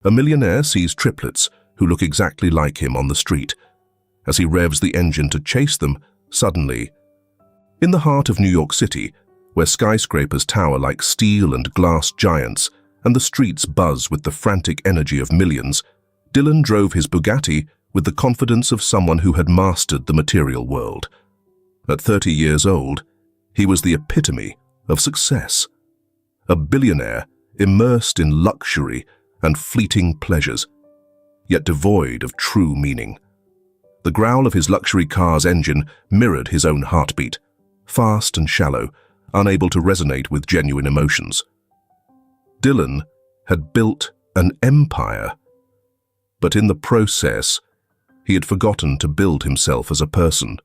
A millionaire sees triplets who look exactly like him on the street. As he revs the engine to chase them, suddenly, in the heart of New York City, where skyscrapers tower like steel and glass giants and the streets buzz with the frantic energy of millions, Dylan drove his Bugatti with the confidence of someone who had mastered the material world. At 30 years old, he was the epitome of success. A billionaire immersed in luxury and fleeting pleasures, yet devoid of true meaning. The growl of his luxury car's engine mirrored his own heartbeat, fast and shallow, unable to resonate with genuine emotions. Dylan had built an empire, but in the process, he had forgotten to build himself as a person.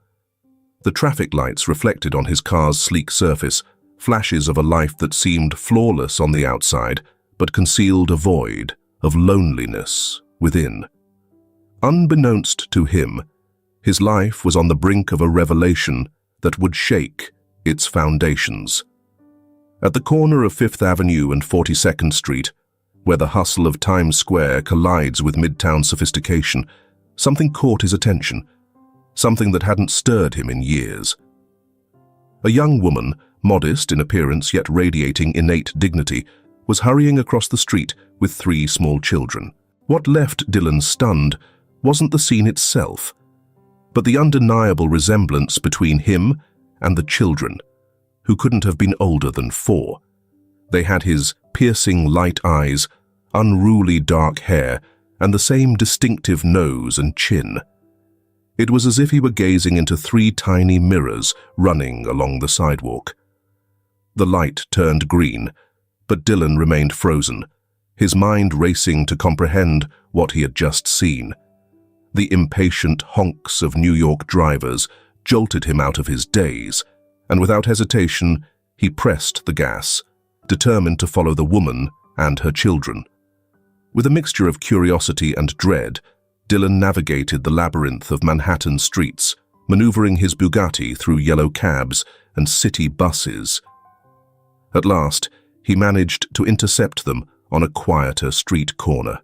The traffic lights reflected on his car's sleek surface, flashes of a life that seemed flawless on the outside, but concealed a void of loneliness within. Unbeknownst to him, his life was on the brink of a revelation that would shake its foundations. At the corner of 5th Avenue and 42nd Street, where the hustle of Times Square collides with midtown sophistication, something caught his attention, something that hadn't stirred him in years. A young woman, modest in appearance yet radiating innate dignity, was hurrying across the street with 3 small children. What left Dylan stunned wasn't the scene itself, but the undeniable resemblance between him and the children, who couldn't have been older than 4. They had his piercing light eyes, unruly dark hair, and the same distinctive nose and chin. It was as if he were gazing into 3 tiny mirrors running along the sidewalk. The light turned green, but Dylan remained frozen, his mind racing to comprehend what he had just seen. The impatient honks of New York drivers jolted him out of his daze, and without hesitation, he pressed the gas, determined to follow the woman and her children. With a mixture of curiosity and dread, Dylan navigated the labyrinth of Manhattan streets, maneuvering his Bugatti through yellow cabs and city buses. At last, he managed to intercept them on a quieter street corner.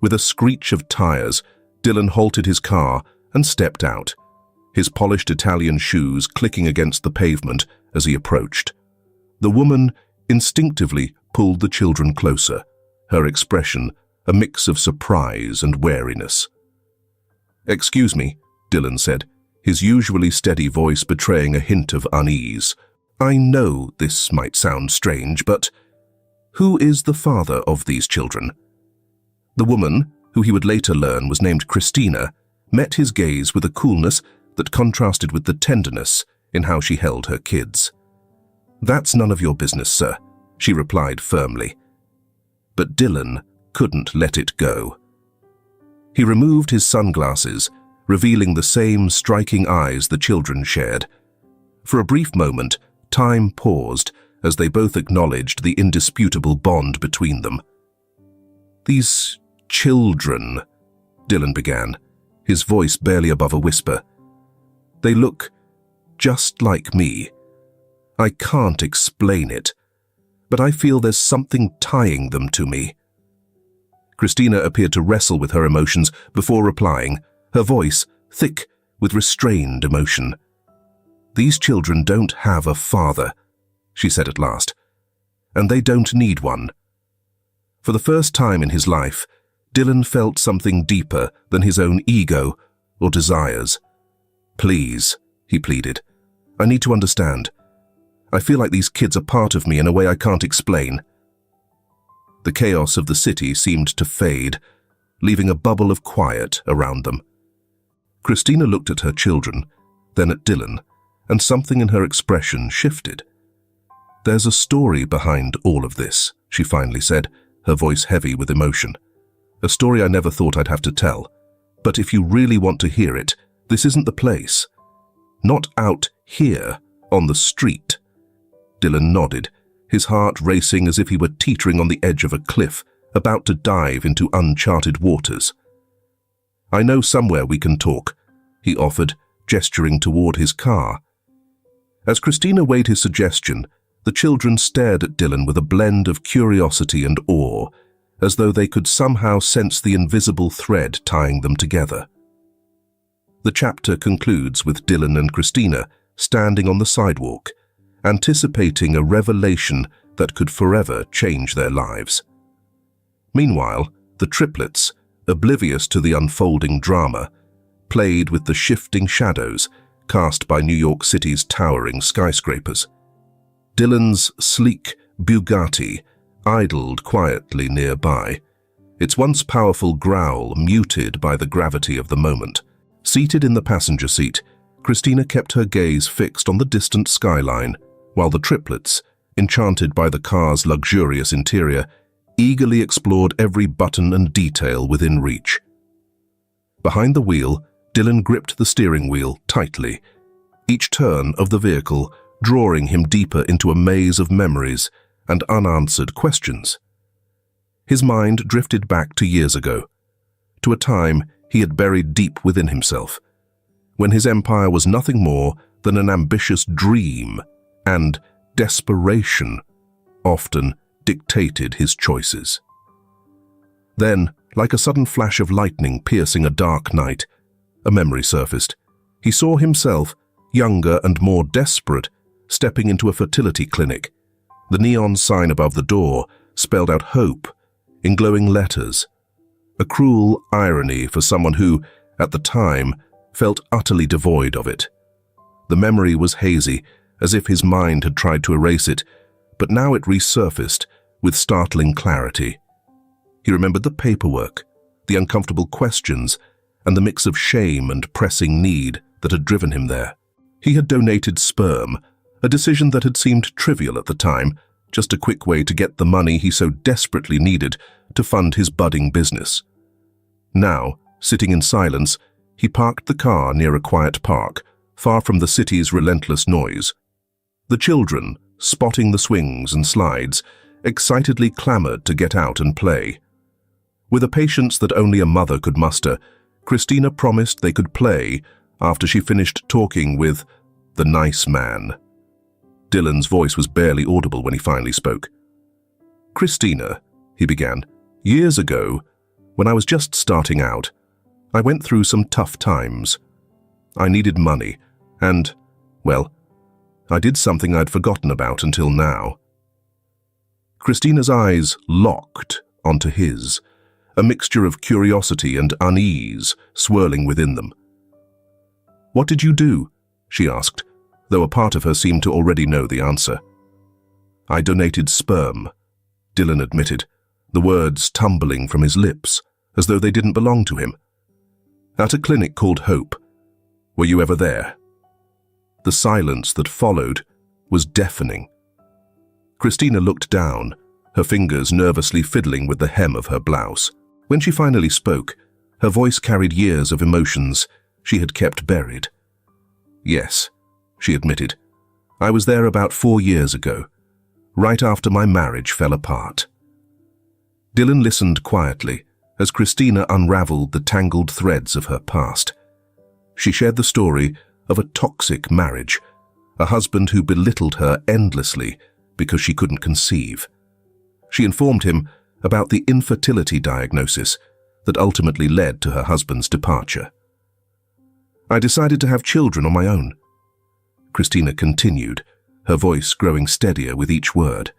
With a screech of tires, Dylan halted his car and stepped out, his polished Italian shoes clicking against the pavement as he approached. The woman instinctively pulled the children closer, her expression a mix of surprise and wariness. "Excuse me," Dylan said, his usually steady voice betraying a hint of unease. "I know this might sound strange, but who is the father of these children?" The woman, who he would later learn was named Christina, met his gaze with a coolness that contrasted with the tenderness in how she held her kids. "That's none of your business, sir," she replied firmly. But Dylan couldn't let it go. He removed his sunglasses, revealing the same striking eyes the children shared. For a brief moment, time paused as they both acknowledged the indisputable bond between them. "These children," Dylan began, his voice barely above a whisper. "They look just like me. I can't explain it, but I feel there's something tying them to me." Christina appeared to wrestle with her emotions before replying, her voice thick with restrained emotion. "These children don't have a father," she said at last, "and they don't need one." For the first time in his life, Dylan felt something deeper than his own ego or desires. "Please," he pleaded, "I need to understand. I feel like these kids are part of me in a way I can't explain." The chaos of the city seemed to fade, leaving a bubble of quiet around them. Christina looked at her children, then at Dylan, and something in her expression shifted. "There's a story behind all of this," she finally said, her voice heavy with emotion. "A story I never thought I'd have to tell. But if you really want to hear it, this isn't the place. Not out here, on the street." Dylan nodded, his heart racing as if he were teetering on the edge of a cliff, about to dive into uncharted waters. "I know somewhere we can talk," he offered, gesturing toward his car. As Christina weighed his suggestion, the children stared at Dylan with a blend of curiosity and awe, as though they could somehow sense the invisible thread tying them together. The chapter concludes with Dylan and Christina standing on the sidewalk, anticipating a revelation that could forever change their lives. Meanwhile, the triplets, oblivious to the unfolding drama, played with the shifting shadows cast by New York City's towering skyscrapers. Dylan's sleek Bugatti idled quietly nearby, its once powerful growl muted by the gravity of the moment. Seated in the passenger seat, Christina kept her gaze fixed on the distant skyline, while the triplets, enchanted by the car's luxurious interior, eagerly explored every button and detail within reach. Behind the wheel, Dylan gripped the steering wheel tightly, each turn of the vehicle drawing him deeper into a maze of memories and unanswered questions. His mind drifted back to years ago, to a time he had buried deep within himself, when his empire was nothing more than an ambitious dream, and desperation often dictated his choices. Then, like a sudden flash of lightning piercing a dark night, a memory surfaced. He saw himself, younger and more desperate, stepping into a fertility clinic. The neon sign above the door spelled out hope in glowing letters, a cruel irony for someone who, at the time, felt utterly devoid of it. The memory was hazy, as if his mind had tried to erase it, but now it resurfaced with startling clarity. He remembered the paperwork, the uncomfortable questions, and the mix of shame and pressing need that had driven him there. He had donated sperm, a decision that had seemed trivial at the time, just a quick way to get the money he so desperately needed to fund his budding business. Now, sitting in silence, he parked the car near a quiet park, far from the city's relentless noise. The children, spotting the swings and slides, excitedly clamored to get out and play. With a patience that only a mother could muster, Christina promised they could play after she finished talking with the nice man. Dylan's voice was barely audible when he finally spoke. "Christina," he began, "years ago, when I was just starting out, I went through some tough times. I needed money, and, well, I did something I'd forgotten about until now." Christina's eyes locked onto his, a mixture of curiosity and unease swirling within them. "What did you do?" she asked, though a part of her seemed to already know the answer. "I donated sperm," Dylan admitted, the words tumbling from his lips as though they didn't belong to him. "At a clinic called Hope. Were you ever there?" The silence that followed was deafening. Christina looked down, her fingers nervously fiddling with the hem of her blouse. When she finally spoke, her voice carried years of emotions she had kept buried. "Yes," she admitted. "I was there about 4 years ago, right after my marriage fell apart." Dylan listened quietly as Christina unraveled the tangled threads of her past. She shared the story of a toxic marriage, a husband who belittled her endlessly because she couldn't conceive. She informed him about the infertility diagnosis that ultimately led to her husband's departure. "I decided to have children on my own," Christina continued, her voice growing steadier with each word.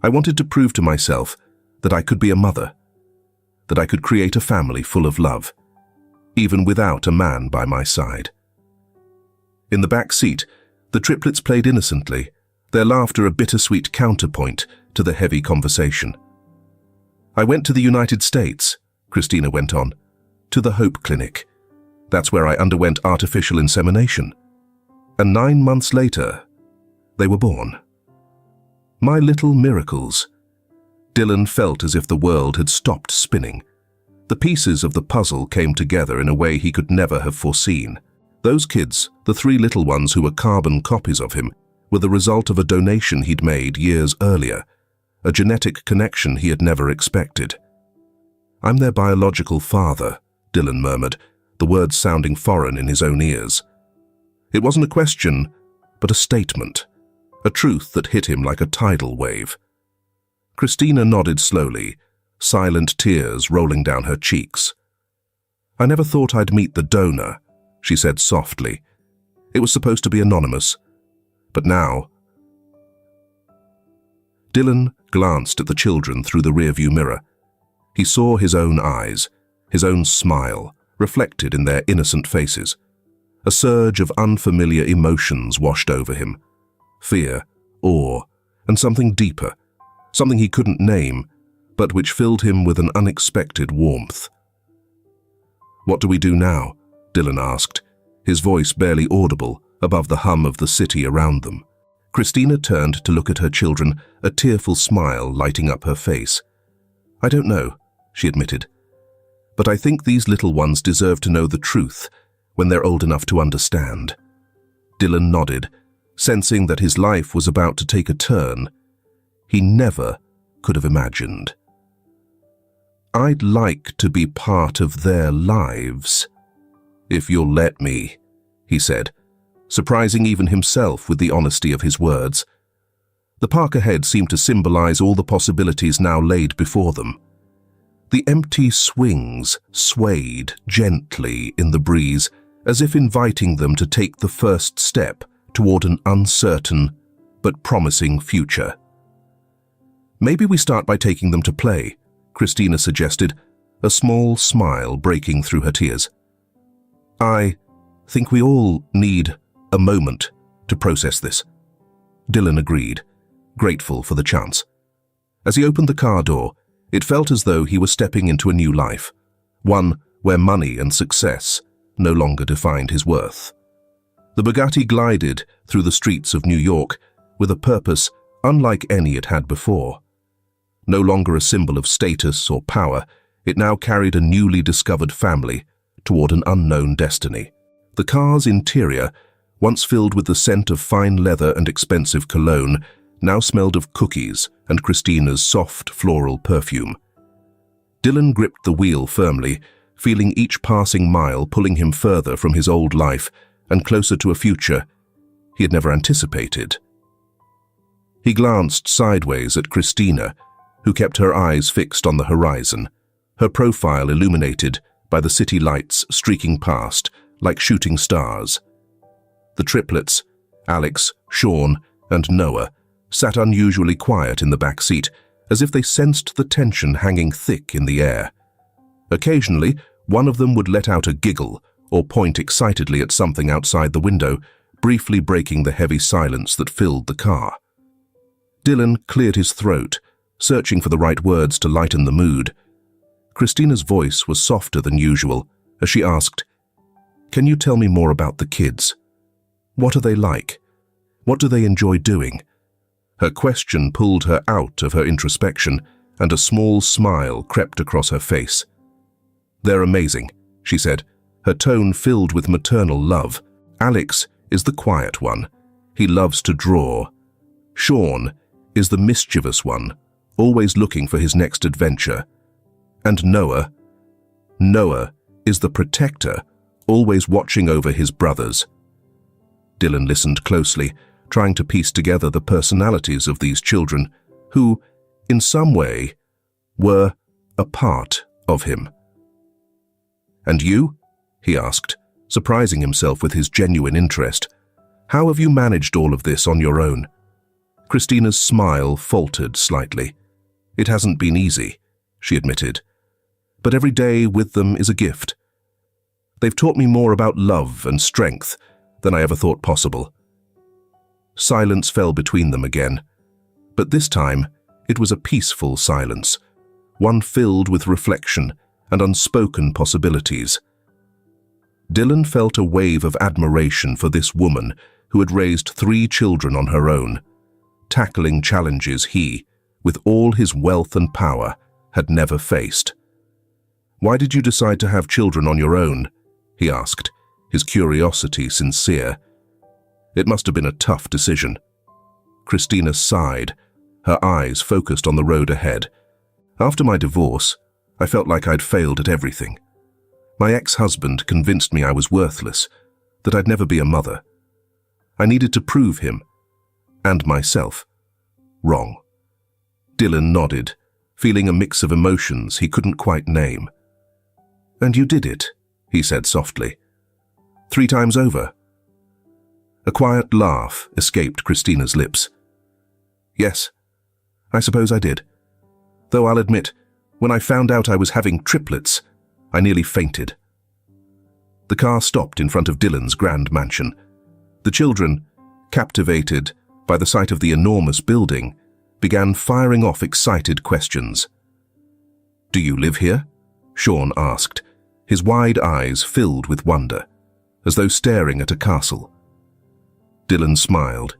"I wanted to prove to myself that I could be a mother, that I could create a family full of love, even without a man by my side." In the back seat, the triplets played innocently, their laughter a bittersweet counterpoint to the heavy conversation. "I went to the United States," Christina went on, "to the Hope Clinic. That's where I underwent artificial insemination. And 9 months later, they were born. My little miracles." Dylan felt as if the world had stopped spinning. The pieces of the puzzle came together in a way he could never have foreseen. Those kids, the 3 little ones who were carbon copies of him, were the result of a donation he'd made years earlier, a genetic connection he had never expected. "I'm their biological father," Dylan murmured, the words sounding foreign in his own ears. It wasn't a question, but a statement, a truth that hit him like a tidal wave. Christina nodded slowly, silent tears rolling down her cheeks. "I never thought I'd meet the donor," she said softly. "It was supposed to be anonymous, but now—" Dylan glanced at the children through the rearview mirror. He saw his own eyes, his own smile, reflected in their innocent faces. A surge of unfamiliar emotions washed over him. Fear, awe, and something deeper, something he couldn't name, but which filled him with an unexpected warmth. "What do we do now?" Dylan asked, his voice barely audible above the hum of the city around them. Christina turned to look at her children, a tearful smile lighting up her face. "I don't know," she admitted, "but I think these little ones deserve to know the truth when they're old enough to understand." Dylan nodded, sensing that his life was about to take a turn he never could have imagined. "I'd like to be part of their lives, if you'll let me," he said, surprising even himself with the honesty of his words. The park ahead seemed to symbolize all the possibilities now laid before them. The empty swings swayed gently in the breeze, as if inviting them to take the first step toward an uncertain but promising future. "Maybe we start by taking them to play," Christina suggested, a small smile breaking through her tears. "I think we all need a moment to process this." Dylan agreed, grateful for the chance. As he opened the car door, it felt as though he was stepping into a new life, one where money and success no longer defined his worth. The Bugatti glided through the streets of New York with a purpose unlike any it had before. No longer a symbol of status or power, it now carried a newly discovered family toward an unknown destiny. The car's interior, once filled with the scent of fine leather and expensive cologne, now smelled of cookies and Christina's soft floral perfume. Dylan gripped the wheel firmly, feeling each passing mile pulling him further from his old life and closer to a future he had never anticipated. He glanced sideways at Christina, who kept her eyes fixed on the horizon, her profile illuminated by the city lights streaking past like shooting stars. The triplets, Alex, Sean, and Noah, sat unusually quiet in the back seat, as if they sensed the tension hanging thick in the air. Occasionally, one of them would let out a giggle or point excitedly at something outside the window, briefly breaking the heavy silence that filled the car. Dylan cleared his throat, searching for the right words to lighten the mood. Christina's voice was softer than usual as she asked, "Can you tell me more about the kids? What are they like? What do they enjoy doing?" Her question pulled her out of her introspection, and a small smile crept across her face. "They're amazing," she said, her tone filled with maternal love. "Alex is the quiet one. He loves to draw. Sean is the mischievous one, always looking for his next adventure. And Noah is the protector, always watching over his brothers." Dylan listened closely, trying to piece together the personalities of these children, who, in some way, were a part of him. "And you?" he asked, surprising himself with his genuine interest. "How have you managed all of this on your own?" Christina's smile faltered slightly. "It hasn't been easy," she admitted. "But every day with them is a gift. They've taught me more about love and strength than I ever thought possible." Silence fell between them again, but this time it was a peaceful silence, one filled with reflection and unspoken possibilities. Dylan felt a wave of admiration for this woman who had raised 3 children on her own, tackling challenges he, with all his wealth and power, had never faced. "Why did you decide to have children on your own?" he asked, his curiosity sincere. "It must have been a tough decision." Christina sighed, her eyes focused on the road ahead. "After my divorce, I felt like I'd failed at everything. My ex-husband convinced me I was worthless, that I'd never be a mother. I needed to prove him, and myself, wrong." Dylan nodded, feeling a mix of emotions he couldn't quite name. "And you did it," he said softly. "3 times over." A quiet laugh escaped Christina's lips. "Yes, I suppose I did. Though I'll admit, when I found out I was having triplets, I nearly fainted." The car stopped in front of Dylan's grand mansion. The children, captivated by the sight of the enormous building, began firing off excited questions. "Do you live here?" Sean asked, his wide eyes filled with wonder, as though staring at a castle. Dylan smiled,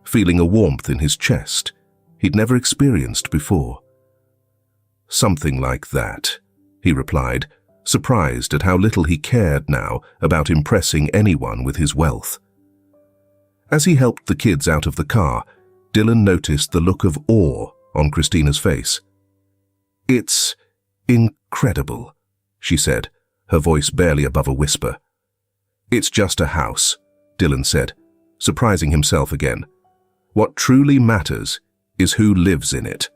feeling a warmth in his chest he'd never experienced before. "Something like that," he replied, surprised at how little he cared now about impressing anyone with his wealth. As he helped the kids out of the car, Dylan noticed the look of awe on Christina's face. "It's incredible," she said, her voice barely above a whisper. "It's just a house," Dylan said, surprising himself again. "What truly matters is who lives in it."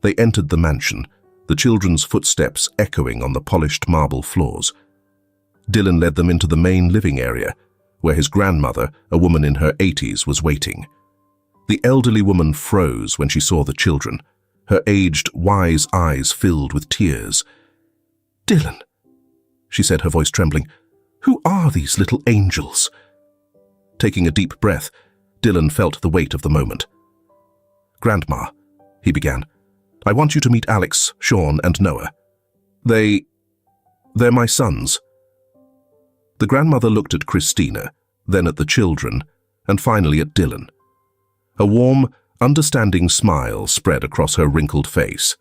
They entered the mansion, the children's footsteps echoing on the polished marble floors. Dylan led them into the main living area, where his grandmother, a woman in her 80s, was waiting. The elderly woman froze when she saw the children, her aged, wise eyes filled with tears. "Dylan," she said, her voice trembling, "who are these little angels?" Taking a deep breath, Dylan felt the weight of the moment. "Grandma," he began, "I want you to meet Alex, Sean, and Noah. They're my sons." The grandmother looked at Christina, then at the children, and finally at Dylan. A warm, understanding smile spread across her wrinkled face.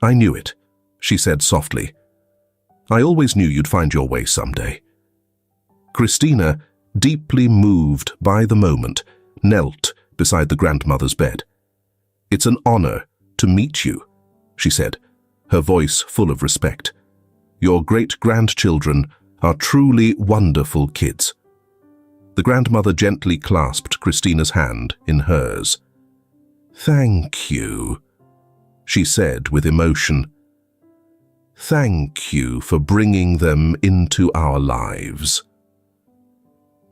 "I knew it," she said softly. "I always knew you'd find your way someday." Christina, deeply moved by the moment, knelt beside the grandmother's bed. "It's an honor to meet you," she said, her voice full of respect. "Your great-grandchildren are truly wonderful kids." The grandmother gently clasped Christina's hand in hers. "Thank you," she said with emotion. "Thank you for bringing them into our lives."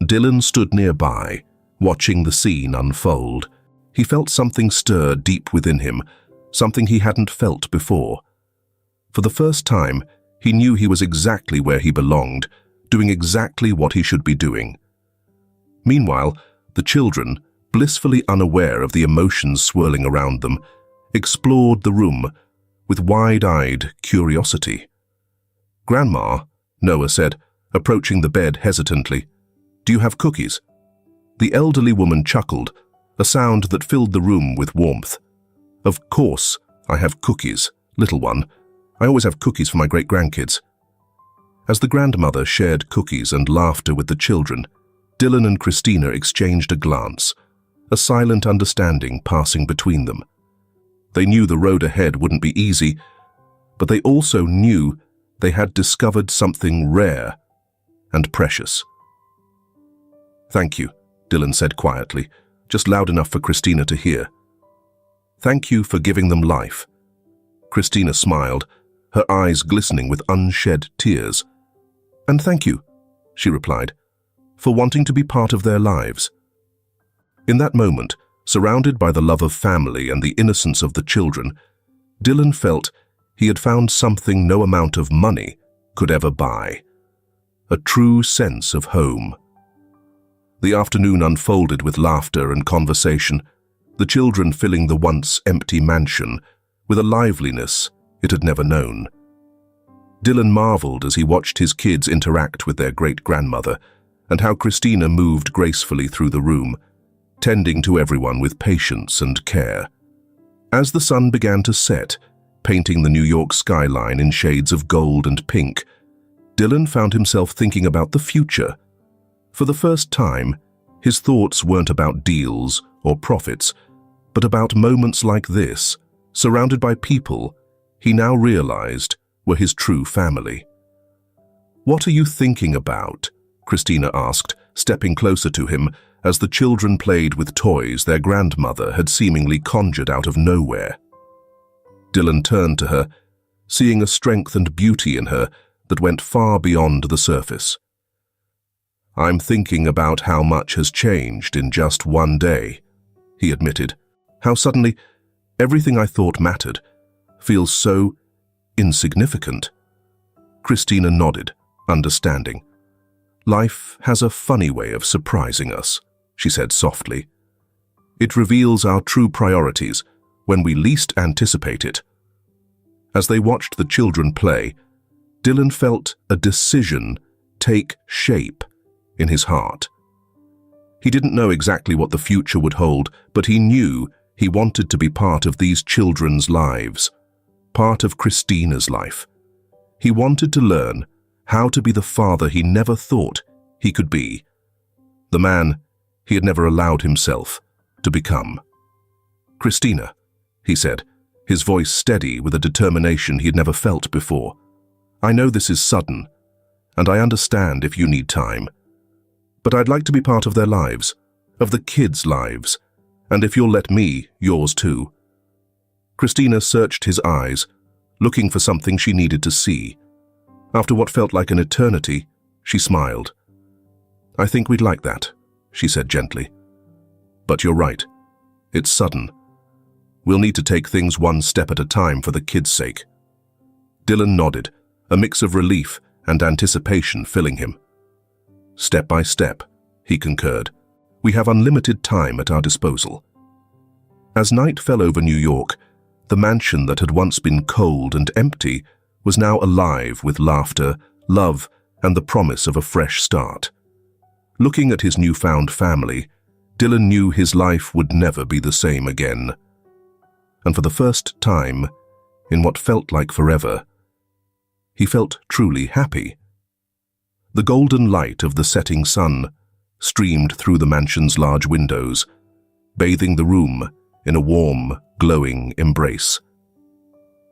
Dylan stood nearby, watching the scene unfold. He felt something stir deep within him, something he hadn't felt before. For the first time, he knew he was exactly where he belonged, doing exactly what he should be doing. Meanwhile, the children, blissfully unaware of the emotions swirling around them, explored the room with wide-eyed curiosity. "Grandma," Noah said, approaching the bed hesitantly, "do you have cookies?" The elderly woman chuckled, a sound that filled the room with warmth. "Of course I have cookies, little one. I always have cookies for my great-grandkids." As the grandmother shared cookies and laughter with the children, Dylan and Christina exchanged a glance, a silent understanding passing between them. They knew the road ahead wouldn't be easy, but they also knew they had discovered something rare and precious. "Thank you," Dylan said quietly, just loud enough for Christina to hear. "Thank you for giving them life." Christina smiled, her eyes glistening with unshed tears. "And thank you," she replied, "for wanting to be part of their lives." In that moment, surrounded by the love of family and the innocence of the children, Dylan felt he had found something no amount of money could ever buy: a true sense of home. The afternoon unfolded with laughter and conversation, the children filling the once empty mansion with a liveliness it had never known. Dylan marveled as he watched his kids interact with their great-grandmother, and how Christina moved gracefully through the room, tending to everyone with patience and care. As the sun began to set, painting the New York skyline in shades of gold and pink, Dylan found himself thinking about the future. For the first time, his thoughts weren't about deals or profits, but about moments like this, surrounded by people he now realized were his true family. "What are you thinking about?" Christina asked, stepping closer to him as the children played with toys their grandmother had seemingly conjured out of nowhere. Dylan turned to her, seeing a strength and beauty in her that went far beyond the surface. "I'm thinking about how much has changed in just one day," he admitted. "How suddenly everything I thought mattered feels so insignificant." Christina nodded, understanding. "Life has a funny way of surprising us," she said softly. "It reveals our true priorities when we least anticipate it." As they watched the children play, Dylan felt a decision take shape in his heart. He didn't know exactly what the future would hold, but he knew he wanted to be part of these children's lives, part of Christina's life. He wanted to learn how to be the father he never thought he could be, the man he had never allowed himself to become. "Christina," he said, his voice steady with a determination he had never felt before. "I know this is sudden, and I understand if you need time. But I'd like to be part of their lives, of the kids' lives, and if you'll let me, yours too." Christina searched his eyes, looking for something she needed to see. After what felt like an eternity, she smiled. "I think we'd like that," she said gently. "But you're right. It's sudden. We'll need to take things one step at a time for the kids' sake." Dylan nodded, a mix of relief and anticipation filling him. "Step by step," he concurred. "We have unlimited time at our disposal." As night fell over New York, the mansion that had once been cold and empty was now alive with laughter, love, and the promise of a fresh start. Looking at his newfound family, Dylan knew his life would never be the same again. And for the first time, in what felt like forever, he felt truly happy. The golden light of the setting sun streamed through the mansion's large windows, bathing the room in a warm, glowing embrace.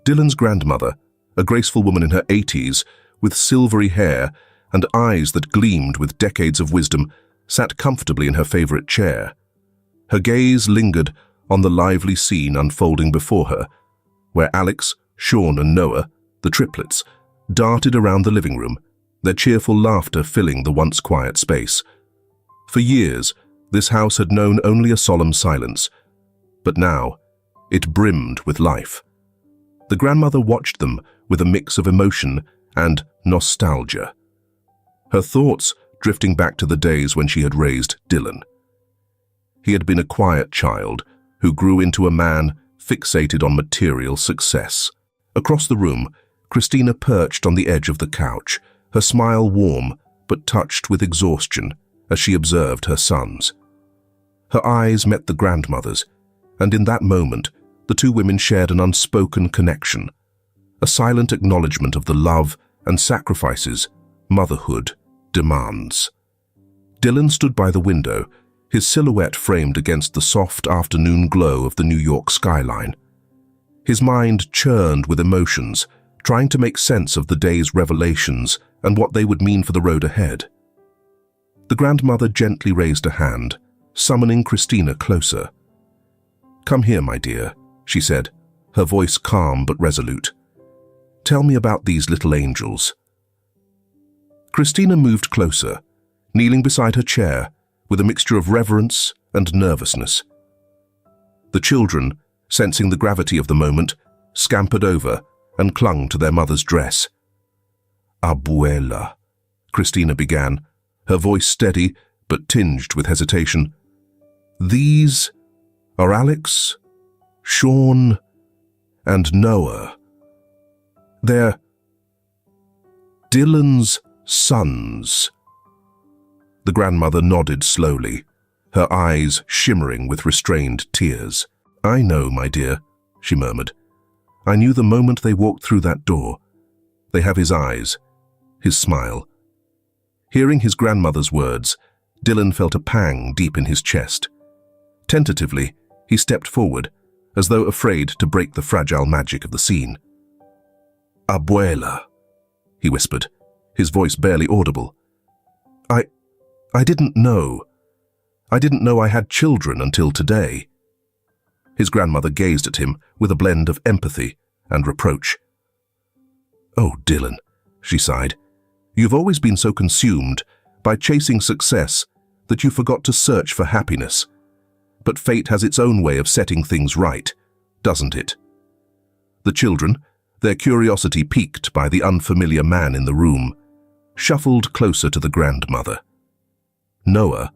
Dylan's grandmother, a graceful woman in her 80s, with silvery hair and eyes that gleamed with decades of wisdom, sat comfortably in her favorite chair. Her gaze lingered on the lively scene unfolding before her, where Alex, Sean, and Noah, the triplets, darted around the living room, their cheerful laughter filling the once quiet space. For years, this house had known only a solemn silence, but now it brimmed with life. The grandmother watched them with a mix of emotion and nostalgia, her thoughts drifting back to the days when she had raised Dylan. He had been a quiet child who grew into a man fixated on material success. Across the room, Christina perched on the edge of the couch, her smile warm but touched with exhaustion as she observed her sons. Her eyes met the grandmother's, and in that moment, the two women shared an unspoken connection, a silent acknowledgement of the love and sacrifices motherhood demands. Dylan stood by the window, his silhouette framed against the soft afternoon glow of the New York skyline. His mind churned with emotions, trying to make sense of the day's revelations and what they would mean for the road ahead. The grandmother gently raised a hand, summoning Christina closer. "Come here, my dear," she said, her voice calm but resolute. "Tell me about these little angels." Christina moved closer, kneeling beside her chair with a mixture of reverence and nervousness. The children, sensing the gravity of the moment, scampered over and clung to their mother's dress. "Abuela," Christina began, her voice steady but tinged with hesitation. "These are Alex, Sean, and Noah. They're Dylan's sons." The grandmother nodded slowly, her eyes shimmering with restrained tears. "I know, my dear," she murmured. "I knew the moment they walked through that door. They have his eyes, his smile." Hearing his grandmother's words, Dylan felt a pang deep in his chest. Tentatively, he stepped forward, as though afraid to break the fragile magic of the scene. "Abuela," he whispered, his voice barely audible. I didn't know. I didn't know I had children until today." His grandmother gazed at him with a blend of empathy and reproach. "Oh, Dylan," she sighed, "you've always been so consumed by chasing success that you forgot to search for happiness. But fate has its own way of setting things right, doesn't it?" The children, their curiosity piqued by the unfamiliar man in the room, shuffled closer to the grandmother. Noah,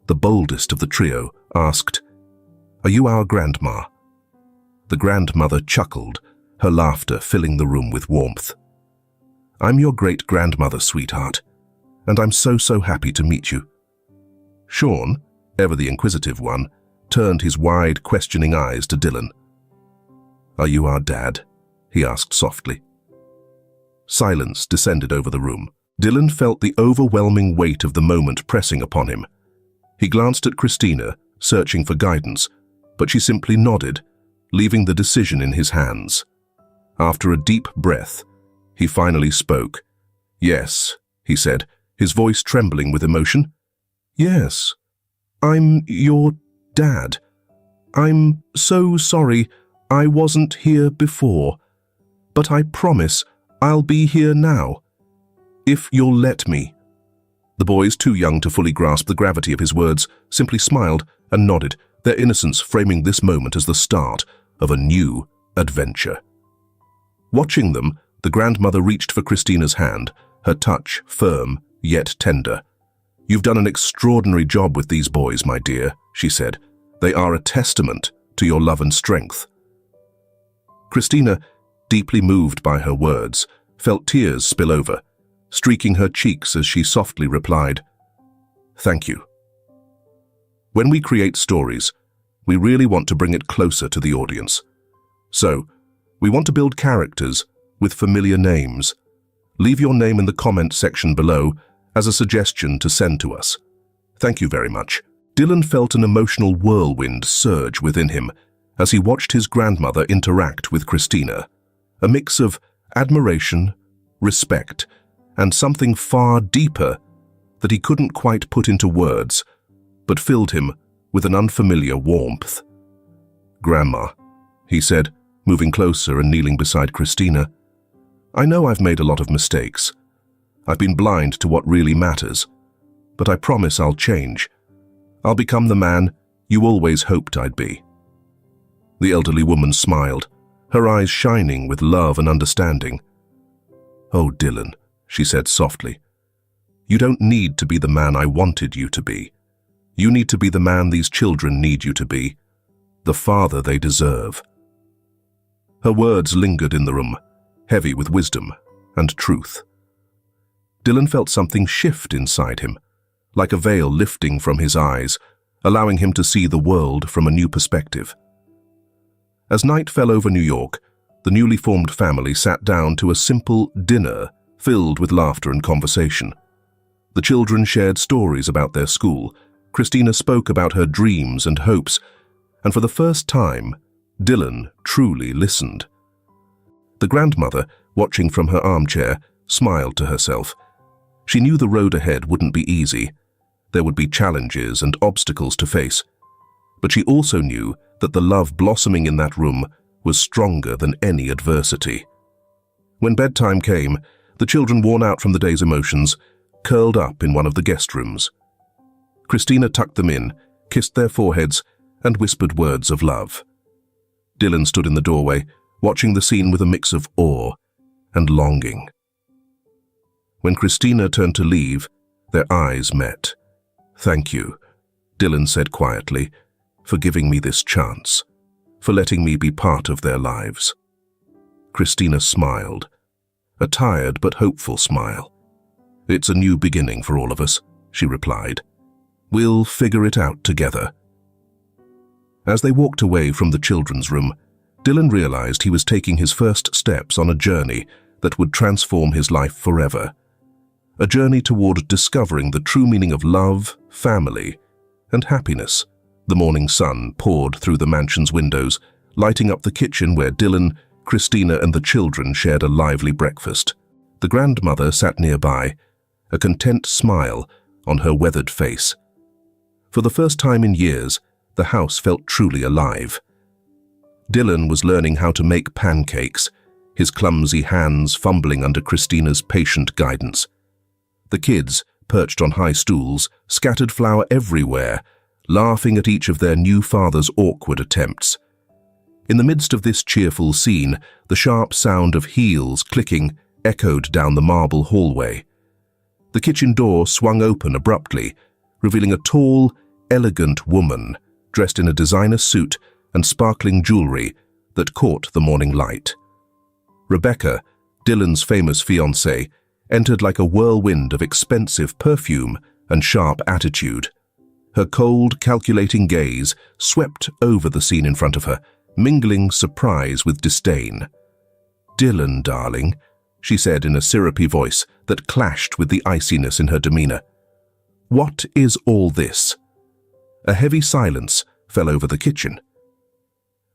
the boldest of the trio, asked, "Are you our grandma?" The grandmother chuckled, her laughter filling the room with warmth. "I'm your great-grandmother, sweetheart, and I'm so happy to meet you." Sean, ever the inquisitive one, turned his wide, questioning eyes to Dylan. "Are you our dad?" he asked softly. Silence descended over the room. Dylan felt the overwhelming weight of the moment pressing upon him. He glanced at Christina, searching for guidance, but she simply nodded, leaving the decision in his hands. After a deep breath, he finally spoke. "Yes," he said, his voice trembling with emotion. "Yes, I'm your dad. I'm so sorry I wasn't here before, but I promise I'll be here now, if you'll let me." The boys, too young to fully grasp the gravity of his words, simply smiled and nodded, their innocence framing this moment as the start of a new adventure. Watching them, the grandmother reached for Christina's hand, her touch firm yet tender. "You've done an extraordinary job with these boys, my dear," she said. "They are a testament to your love and strength." Christina, deeply moved by her words, felt tears spill over, streaking her cheeks as she softly replied, "Thank you." When we create stories, we really want to bring it closer to the audience. So, we want to build characters with familiar names. Leave your name in the comment section below as a suggestion to send to us. Thank you very much. Dylan felt an emotional whirlwind surge within him as he watched his grandmother interact with Christina, a mix of admiration, respect, and something far deeper that he couldn't quite put into words, but filled him with an unfamiliar warmth. "Grandma," he said, moving closer and kneeling beside Christina, "I know I've made a lot of mistakes. I've been blind to what really matters, but I promise I'll change. I'll become the man you always hoped I'd be." The elderly woman smiled, her eyes shining with love and understanding. "Oh, Dylan," she said softly, "you don't need to be the man I wanted you to be. You need to be the man these children need you to be, the father they deserve." Her words lingered in the room, heavy with wisdom and truth. Dylan felt something shift inside him, like a veil lifting from his eyes, allowing him to see the world from a new perspective. As night fell over New York, the newly formed family sat down to a simple dinner filled with laughter and conversation. The children shared stories about their school, Christina spoke about her dreams and hopes, and for the first time, Dylan truly listened. The grandmother, watching from her armchair, smiled to herself. She knew the road ahead wouldn't be easy. There would be challenges and obstacles to face. But she also knew that the love blossoming in that room was stronger than any adversity. When bedtime came, the children, worn out from the day's emotions, curled up in one of the guest rooms. Christina tucked them in, kissed their foreheads, and whispered words of love. Dylan stood in the doorway, watching the scene with a mix of awe and longing. When Christina turned to leave, their eyes met. "Thank you," Dylan said quietly, "for giving me this chance, for letting me be part of their lives." Christina smiled, a tired but hopeful smile. "It's a new beginning for all of us," she replied. "We'll figure it out together." As they walked away from the children's room, Dylan realized he was taking his first steps on a journey that would transform his life forever. A journey toward discovering the true meaning of love, family, and happiness. The morning sun poured through the mansion's windows, lighting up the kitchen where Dylan, Christina, and the children shared a lively breakfast. The grandmother sat nearby, a content smile on her weathered face. For the first time in years, the house felt truly alive. Dylan was learning how to make pancakes, his clumsy hands fumbling under Christina's patient guidance. The kids, perched on high stools, scattered flour everywhere, laughing at each of their new father's awkward attempts. In the midst of this cheerful scene, the sharp sound of heels clicking echoed down the marble hallway. The kitchen door swung open abruptly, revealing a tall, elegant woman dressed in a designer suit and sparkling jewelry that caught the morning light. Rebecca, Dylan's famous fiancée, entered like a whirlwind of expensive perfume and sharp attitude. Her cold, calculating gaze swept over the scene in front of her, mingling surprise with disdain. "Dylan, darling," she said in a syrupy voice that clashed with the iciness in her demeanor. "What is all this?" A heavy silence fell over the kitchen.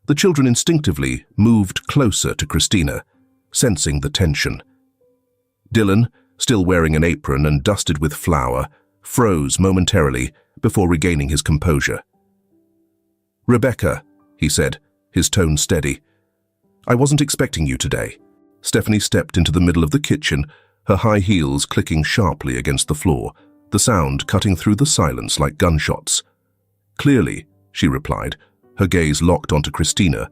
The children instinctively moved closer to Christina, sensing the tension. Dylan, still wearing an apron and dusted with flour, froze momentarily before regaining his composure. "Rebecca," he said, his tone steady, "I wasn't expecting you today." Stephanie stepped into the middle of the kitchen, her high heels clicking sharply against the floor, the sound cutting through the silence like gunshots. "Clearly," she replied, her gaze locked onto Christina.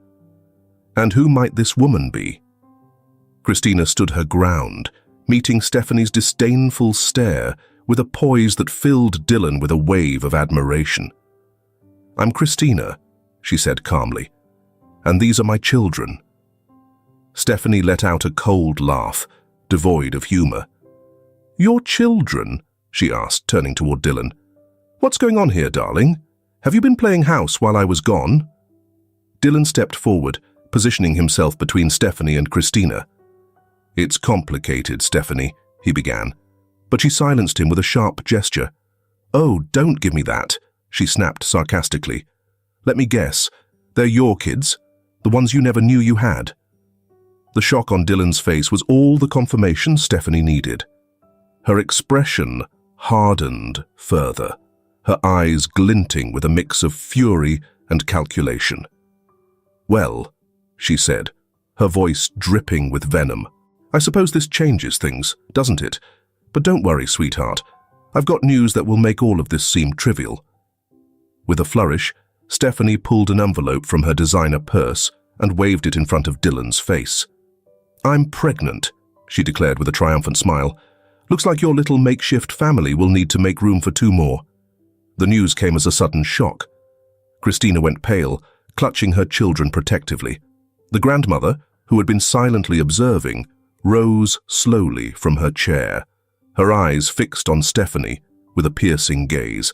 "And who might this woman be?" Christina stood her ground, meeting Stephanie's disdainful stare with a poise that filled Dylan with a wave of admiration. "I'm Christina," she said calmly, "and these are my children." Stephanie let out a cold laugh, devoid of humor. "Your children?" she asked, turning toward Dylan. "What's going on here, darling? Have you been playing house while I was gone?" Dylan stepped forward, positioning himself between Stephanie and Christina. "It's complicated, Stephanie," he began, but she silenced him with a sharp gesture. "Oh, don't give me that," she snapped sarcastically. "Let me guess, they're your kids, the ones you never knew you had." The shock on Dylan's face was all the confirmation Stephanie needed. Her expression hardened further, her eyes glinting with a mix of fury and calculation. "Well," she said, her voice dripping with venom, "I suppose this changes things, doesn't it? But don't worry, sweetheart. I've got news that will make all of this seem trivial." With a flourish, Stephanie pulled an envelope from her designer purse and waved it in front of Dylan's face. "I'm pregnant," she declared with a triumphant smile. "Looks like your little makeshift family will need to make room for 2 more. The news came as a sudden shock. Christina went pale, clutching her children protectively. The grandmother, who had been silently observing, rose slowly from her chair, her eyes fixed on Stephanie with a piercing gaze.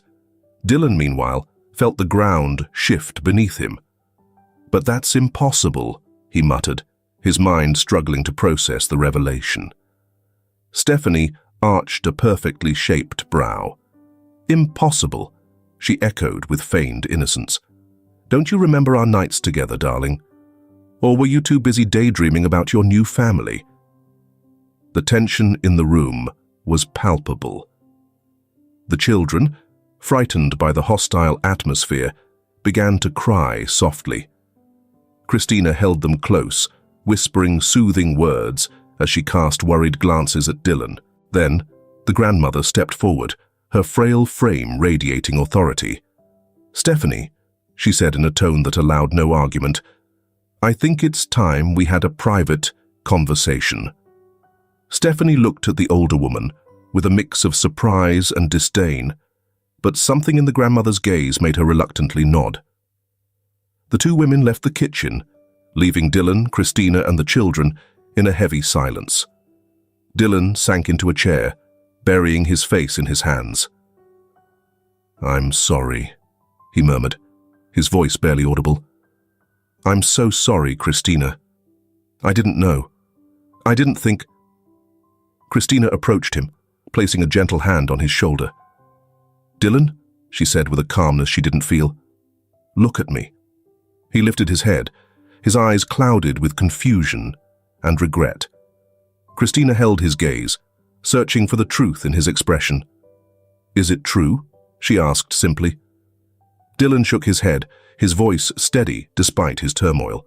Dylan, meanwhile, felt the ground shift beneath him. "But that's impossible," he muttered, his mind struggling to process the revelation. Stephanie arched a perfectly shaped brow. "Impossible," she echoed with feigned innocence. "Don't you remember our nights together, darling? Or were you too busy daydreaming about your new family?" The tension in the room was palpable. The children, frightened by the hostile atmosphere, began to cry softly. Christina held them close, whispering soothing words as she cast worried glances at Dylan. Then, the grandmother stepped forward, her frail frame radiating authority. "Stephanie," she said in a tone that allowed no argument, "I think it's time we had a private conversation." Stephanie looked at the older woman with a mix of surprise and disdain, but something in the grandmother's gaze made her reluctantly nod. The 2 women left the kitchen, leaving Dylan, Christina, and the children in a heavy silence. Dylan sank into a chair, burying his face in his hands. "I'm sorry," he murmured, his voice barely audible. "I'm so sorry, Christina. I didn't know. I didn't think—" Christina approached him, placing a gentle hand on his shoulder. "Dylan," she said with a calmness she didn't feel, "look at me." He lifted his head, his eyes clouded with confusion and regret. Christina held his gaze, searching for the truth in his expression. "Is it true?" she asked simply. Dylan shook his head, his voice steady despite his turmoil.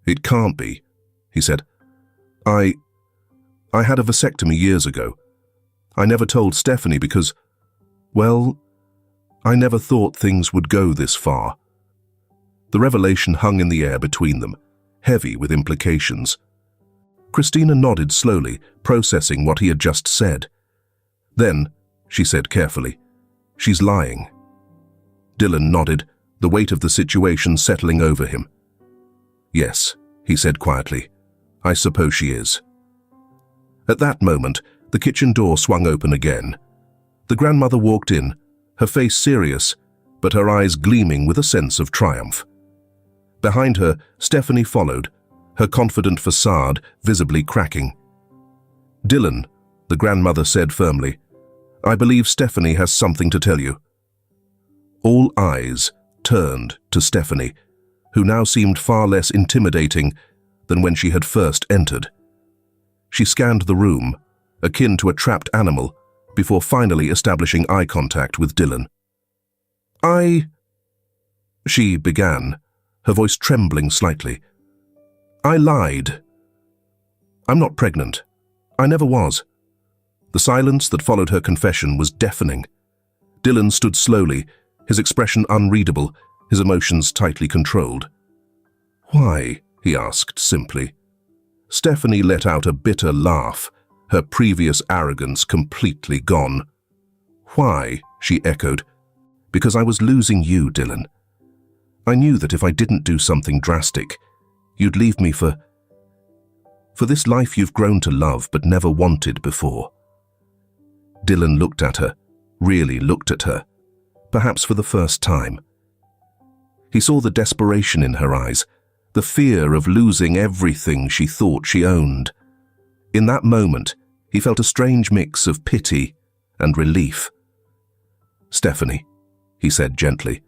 "It can't be," he said. I had a vasectomy years ago. I never told Stephanie because, well, I never thought things would go this far." The revelation hung in the air between them, heavy with implications. Christina nodded slowly, processing what he had just said. Then, she said carefully, "She's lying." Dylan nodded, the weight of the situation settling over him. "Yes," he said quietly, "I suppose she is." At that moment, the kitchen door swung open again. The grandmother walked in, her face serious, but her eyes gleaming with a sense of triumph. Behind her, Stephanie followed, her confident facade visibly cracking. "Dylan," the grandmother said firmly, "I believe Stephanie has something to tell you." All eyes turned to Stephanie, who now seemed far less intimidating than when she had first entered. She scanned the room, akin to a trapped animal, before finally establishing eye contact with Dylan. She began, her voice trembling slightly. "I lied. I'm not pregnant. I never was." The silence that followed her confession was deafening. Dylan stood slowly, his expression unreadable, his emotions tightly controlled. "Why?" he asked simply. Stephanie let out a bitter laugh, her previous arrogance completely gone. "Why?" she echoed. "Because I was losing you, Dylan. I knew that if I didn't do something drastic, you'd leave me for this life you've grown to love but never wanted before." Dylan looked at her, really looked at her, perhaps for the first time. He saw the desperation in her eyes, the fear of losing everything she thought she owned. In that moment, he felt a strange mix of pity and relief. "Stephanie," he said gently,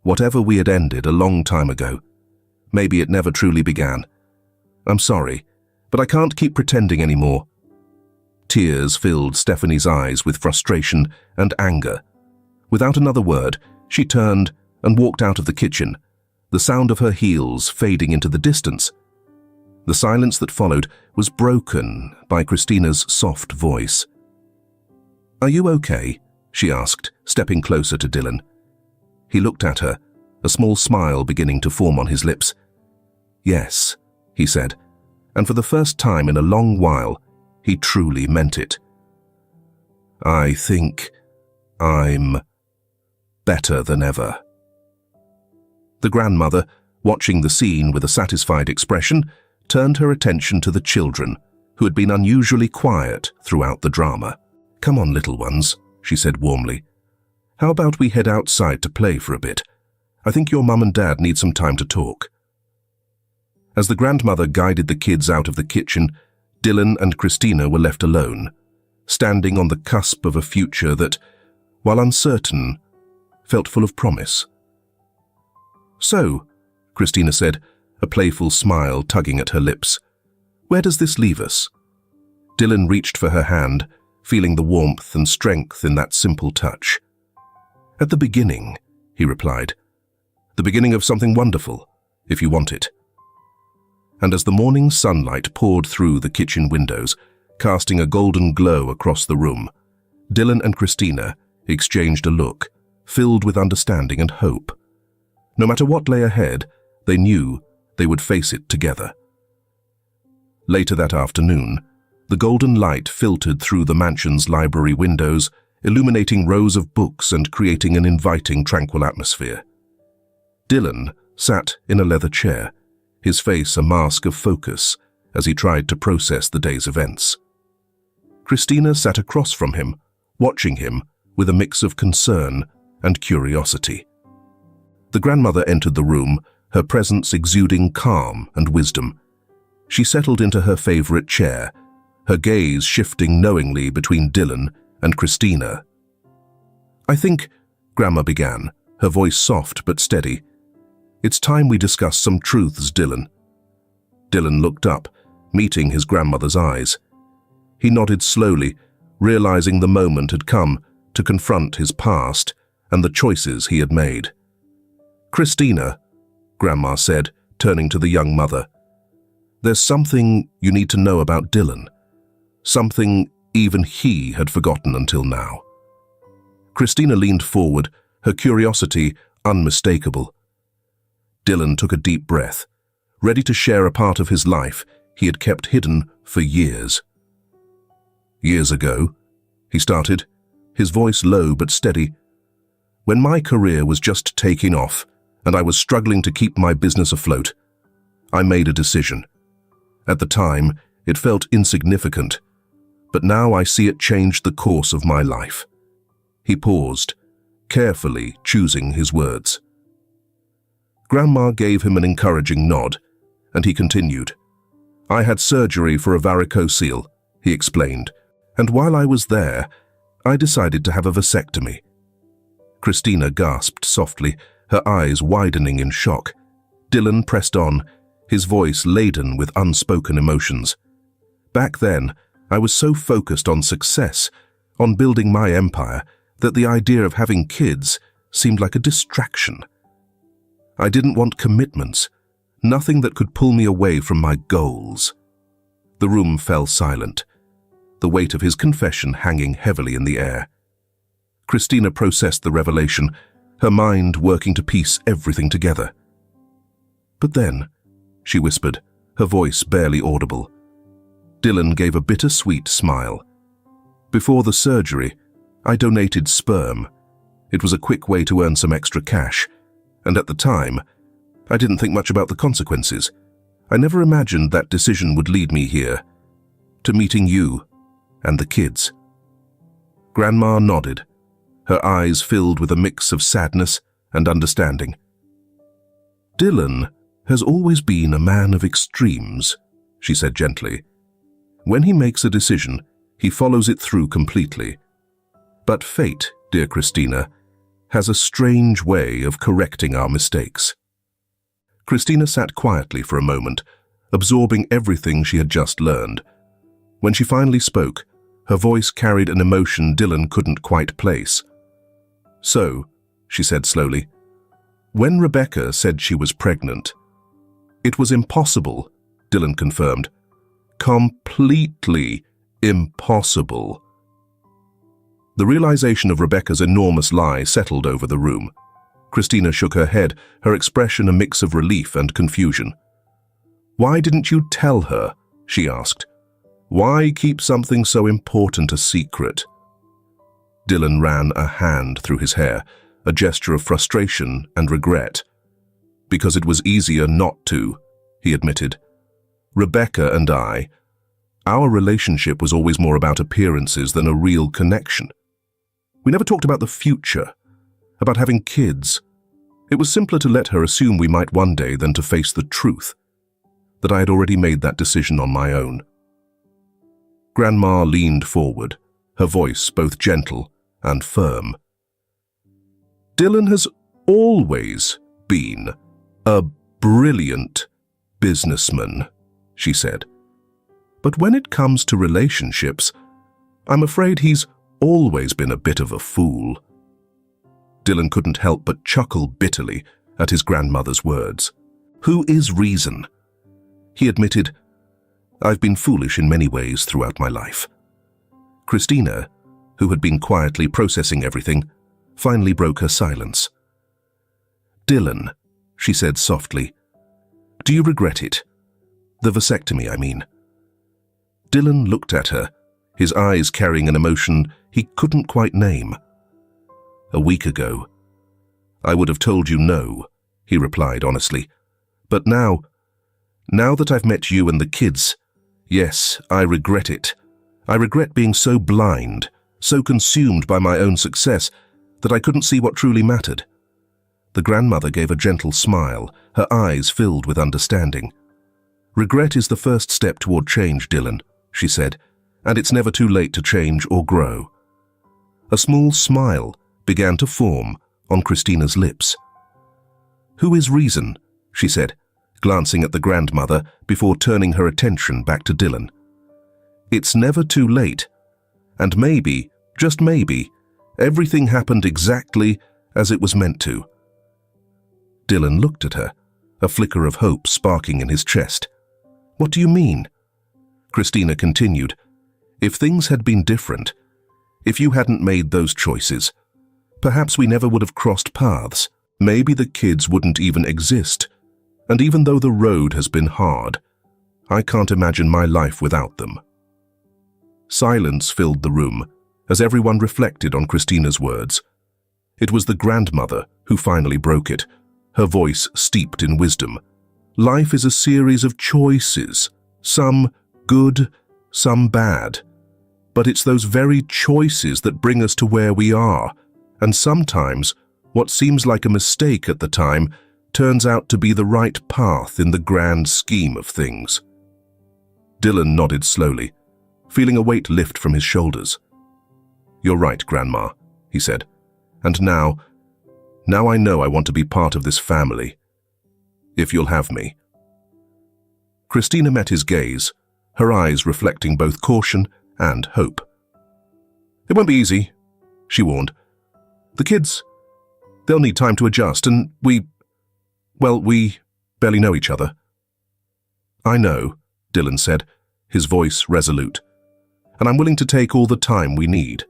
"whatever we had ended a long time ago, maybe it never truly began. I'm sorry, but I can't keep pretending anymore." Tears filled Stephanie's eyes with frustration and anger. Without another word, she turned and walked out of the kitchen, the sound of her heels fading into the distance. The silence that followed was broken by Christina's soft voice. "Are you okay?" she asked, stepping closer to Dylan. He looked at her, a small smile beginning to form on his lips. "Yes," he said, and for the first time in a long while, he truly meant it. "I think I'm better than ever." The grandmother, watching the scene with a satisfied expression, turned her attention to the children, who had been unusually quiet throughout the drama. "Come on, little ones," she said warmly. "How about we head outside to play for a bit? I think your mum and dad need some time to talk." As the grandmother guided the kids out of the kitchen, Dylan and Christina were left alone, standing on the cusp of a future that, while uncertain, felt full of promise. "So," Christina said, a playful smile tugging at her lips, "where does this leave us?" Dylan reached for her hand, feeling the warmth and strength in that simple touch. "At the beginning," he replied. "The beginning of something wonderful, if you want it." And as the morning sunlight poured through the kitchen windows, casting a golden glow across the room, Dylan and Christina exchanged a look, filled with understanding and hope. No matter what lay ahead, they knew they would face it together. Later that afternoon, the golden light filtered through the mansion's library windows, illuminating rows of books and creating an inviting, tranquil atmosphere. Dylan sat in a leather chair, his face a mask of focus as he tried to process the day's events. Christina sat across from him, watching him with a mix of concern and curiosity. The grandmother entered the room, her presence exuding calm and wisdom. She settled into her favorite chair, her gaze shifting knowingly between Dylan and Christina. "I think," Grandma began, her voice soft but steady, "it's time we discuss some truths, Dylan." Dylan looked up, meeting his grandmother's eyes. He nodded slowly, realizing the moment had come to confront his past and the choices he had made. "Christina," Grandma said, turning to the young mother. "There's something you need to know about Dylan. Something even he had forgotten until now." Christina leaned forward, her curiosity unmistakable. Dylan took a deep breath, ready to share a part of his life he had kept hidden for years. "Years ago," he started, his voice low but steady, "when my career was just taking off and I was struggling to keep my business afloat, I made a decision. At the time, it felt insignificant, but now I see it changed the course of my life." He paused, carefully choosing his words. Grandma gave him an encouraging nod, and he continued. "I had surgery for a varicocele," he explained, "and while I was there, I decided to have a vasectomy." Christina gasped softly, her eyes widening in shock. Dylan pressed on, his voice laden with unspoken emotions. "Back then, I was so focused on success, on building my empire, that the idea of having kids seemed like a distraction. I didn't want commitments, nothing that could pull me away from my goals." The room fell silent, the weight of his confession hanging heavily in the air. Christina processed the revelation, her mind working to piece everything together. "But then," she whispered, her voice barely audible. Dylan gave a bittersweet smile. "Before the surgery, I donated sperm. It was a quick way to earn some extra cash, and at the time, I didn't think much about the consequences. I never imagined that decision would lead me here, to meeting you and the kids." Grandma nodded, her eyes filled with a mix of sadness and understanding. "Dylan has always been a man of extremes," she said gently. "When he makes a decision, he follows it through completely. But fate, dear Christina, has a strange way of correcting our mistakes." Christina sat quietly for a moment, absorbing everything she had just learned. When she finally spoke, her voice carried an emotion Dylan couldn't quite place. "So," she said slowly, "when Rebecca said she was pregnant—" "It was impossible," Dylan confirmed. "Completely impossible." The realization of Rebecca's enormous lie settled over the room. Christina shook her head, her expression a mix of relief and confusion. "Why didn't you tell her?" she asked. "Why keep something so important a secret?" Dylan ran a hand through his hair, a gesture of frustration and regret. "Because it was easier not to," he admitted. "Rebecca and our relationship was always more about appearances than a real connection. We never talked about the future, about having kids. It was simpler to let her assume we might one day than to face the truth, that I had already made that decision on my own." Grandma leaned forward, her voice both gentle and firm. "Dylan has always been a brilliant businessman," she said. "But when it comes to relationships, I'm afraid he's always been a bit of a fool." Dylan couldn't help but chuckle bitterly at his grandmother's words. "Who is reason?" He admitted, "I've been foolish in many ways throughout my life." Christina, who had been quietly processing everything, finally broke her silence. "Dylan," she said softly, "do you regret it? The vasectomy, I mean." Dylan looked at her, his eyes carrying an emotion he couldn't quite name. "A week ago, I would have told you no," he replied honestly. "But now that I've met you and the kids, yes, I regret it. I regret being so blind, so consumed by my own success, that I couldn't see what truly mattered." The grandmother gave a gentle smile, her eyes filled with understanding. "Regret is the first step toward change, Dylan," she said, "and it's never too late to change or grow." A small smile began to form on Christina's lips. "Who is reason?" she said, glancing at the grandmother before turning her attention back to Dylan. "It's never too late, and maybe, just maybe, everything happened exactly as it was meant to." Dylan looked at her, a flicker of hope sparking in his chest. "What do you mean?" Christina continued. "If things had been different, if you hadn't made those choices, perhaps we never would have crossed paths. Maybe the kids wouldn't even exist. And even though the road has been hard, I can't imagine my life without them." Silence filled the room as everyone reflected on Christina's words. It was the grandmother who finally broke it, her voice steeped in wisdom. "Life is a series of choices, some good, some bad. But it's those very choices that bring us to where we are, and sometimes what seems like a mistake at the time turns out to be the right path in the grand scheme of things." Dylan nodded slowly, feeling a weight lift from his shoulders. "You're right, Grandma," he said. "And now I know I want to be part of this family. If you'll have me." Christina met his gaze, her eyes reflecting both caution and hope. "It won't be easy," she warned. "The kids, they'll need time to adjust, and we barely know each other." "I know," Dylan said, his voice resolute. "And I'm willing to take all the time we need,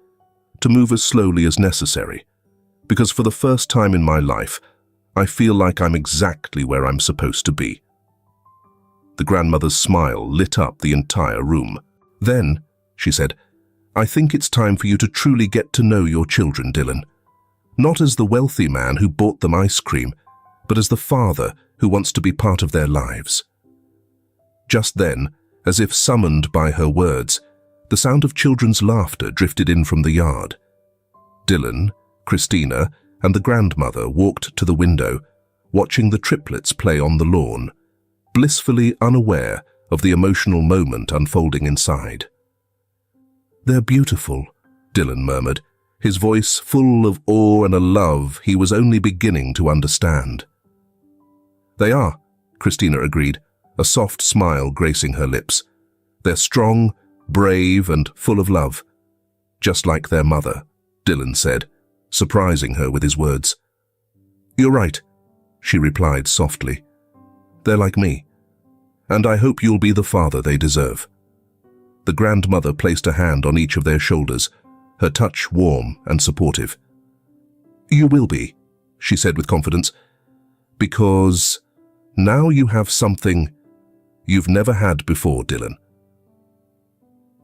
to move as slowly as necessary, because for the first time in my life, I feel like I'm exactly where I'm supposed to be." The grandmother's smile lit up the entire room. "Then," she said, "I think it's time for you to truly get to know your children, Dylan. Not as the wealthy man who bought them ice cream, but as the father who wants to be part of their lives." Just then, as if summoned by her words, the sound of children's laughter drifted in from the yard. Dylan, Christina, and the grandmother walked to the window, watching the triplets play on the lawn, blissfully unaware of the emotional moment unfolding inside. "They're beautiful," Dylan murmured, his voice full of awe and a love he was only beginning to understand. "They are," Christina agreed, a soft smile gracing her lips. "They're strong, brave, and full of love. Just like their mother," Dylan said, surprising her with his words. "You're right," she replied softly. "They're like me, and I hope you'll be the father they deserve." The grandmother placed a hand on each of their shoulders, her touch warm and supportive. "You will be," she said with confidence, "because now you have something you've never had before, Dylan."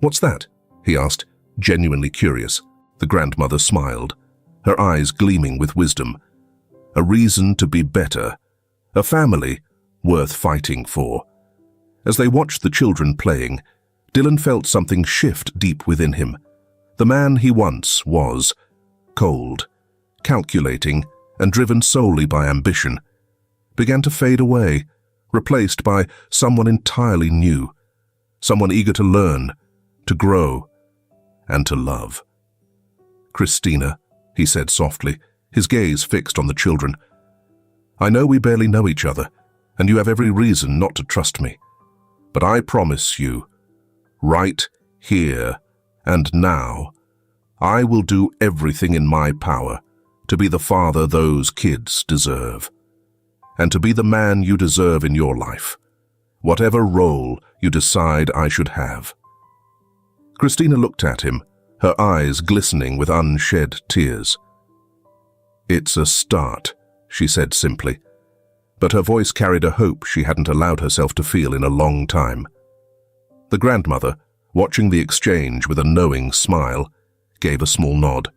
"What's that?" he asked, genuinely curious. The grandmother smiled, her eyes gleaming with wisdom. "A reason to be better, a family worth fighting for." As they watched the children playing, Dylan felt something shift deep within him. The man he once was, cold, calculating, and driven solely by ambition, began to fade away, replaced by someone entirely new, someone eager to learn, to grow, and to love. "Christina," he said softly, his gaze fixed on the children, "I know we barely know each other, and you have every reason not to trust me. But I promise you, right here and now, I will do everything in my power to be the father those kids deserve, and to be the man you deserve in your life, whatever role you decide I should have." Christina looked at him, her eyes glistening with unshed tears. "It's a start," she said simply, but her voice carried a hope she hadn't allowed herself to feel in a long time. The grandmother, watching the exchange with a knowing smile, gave a small nod.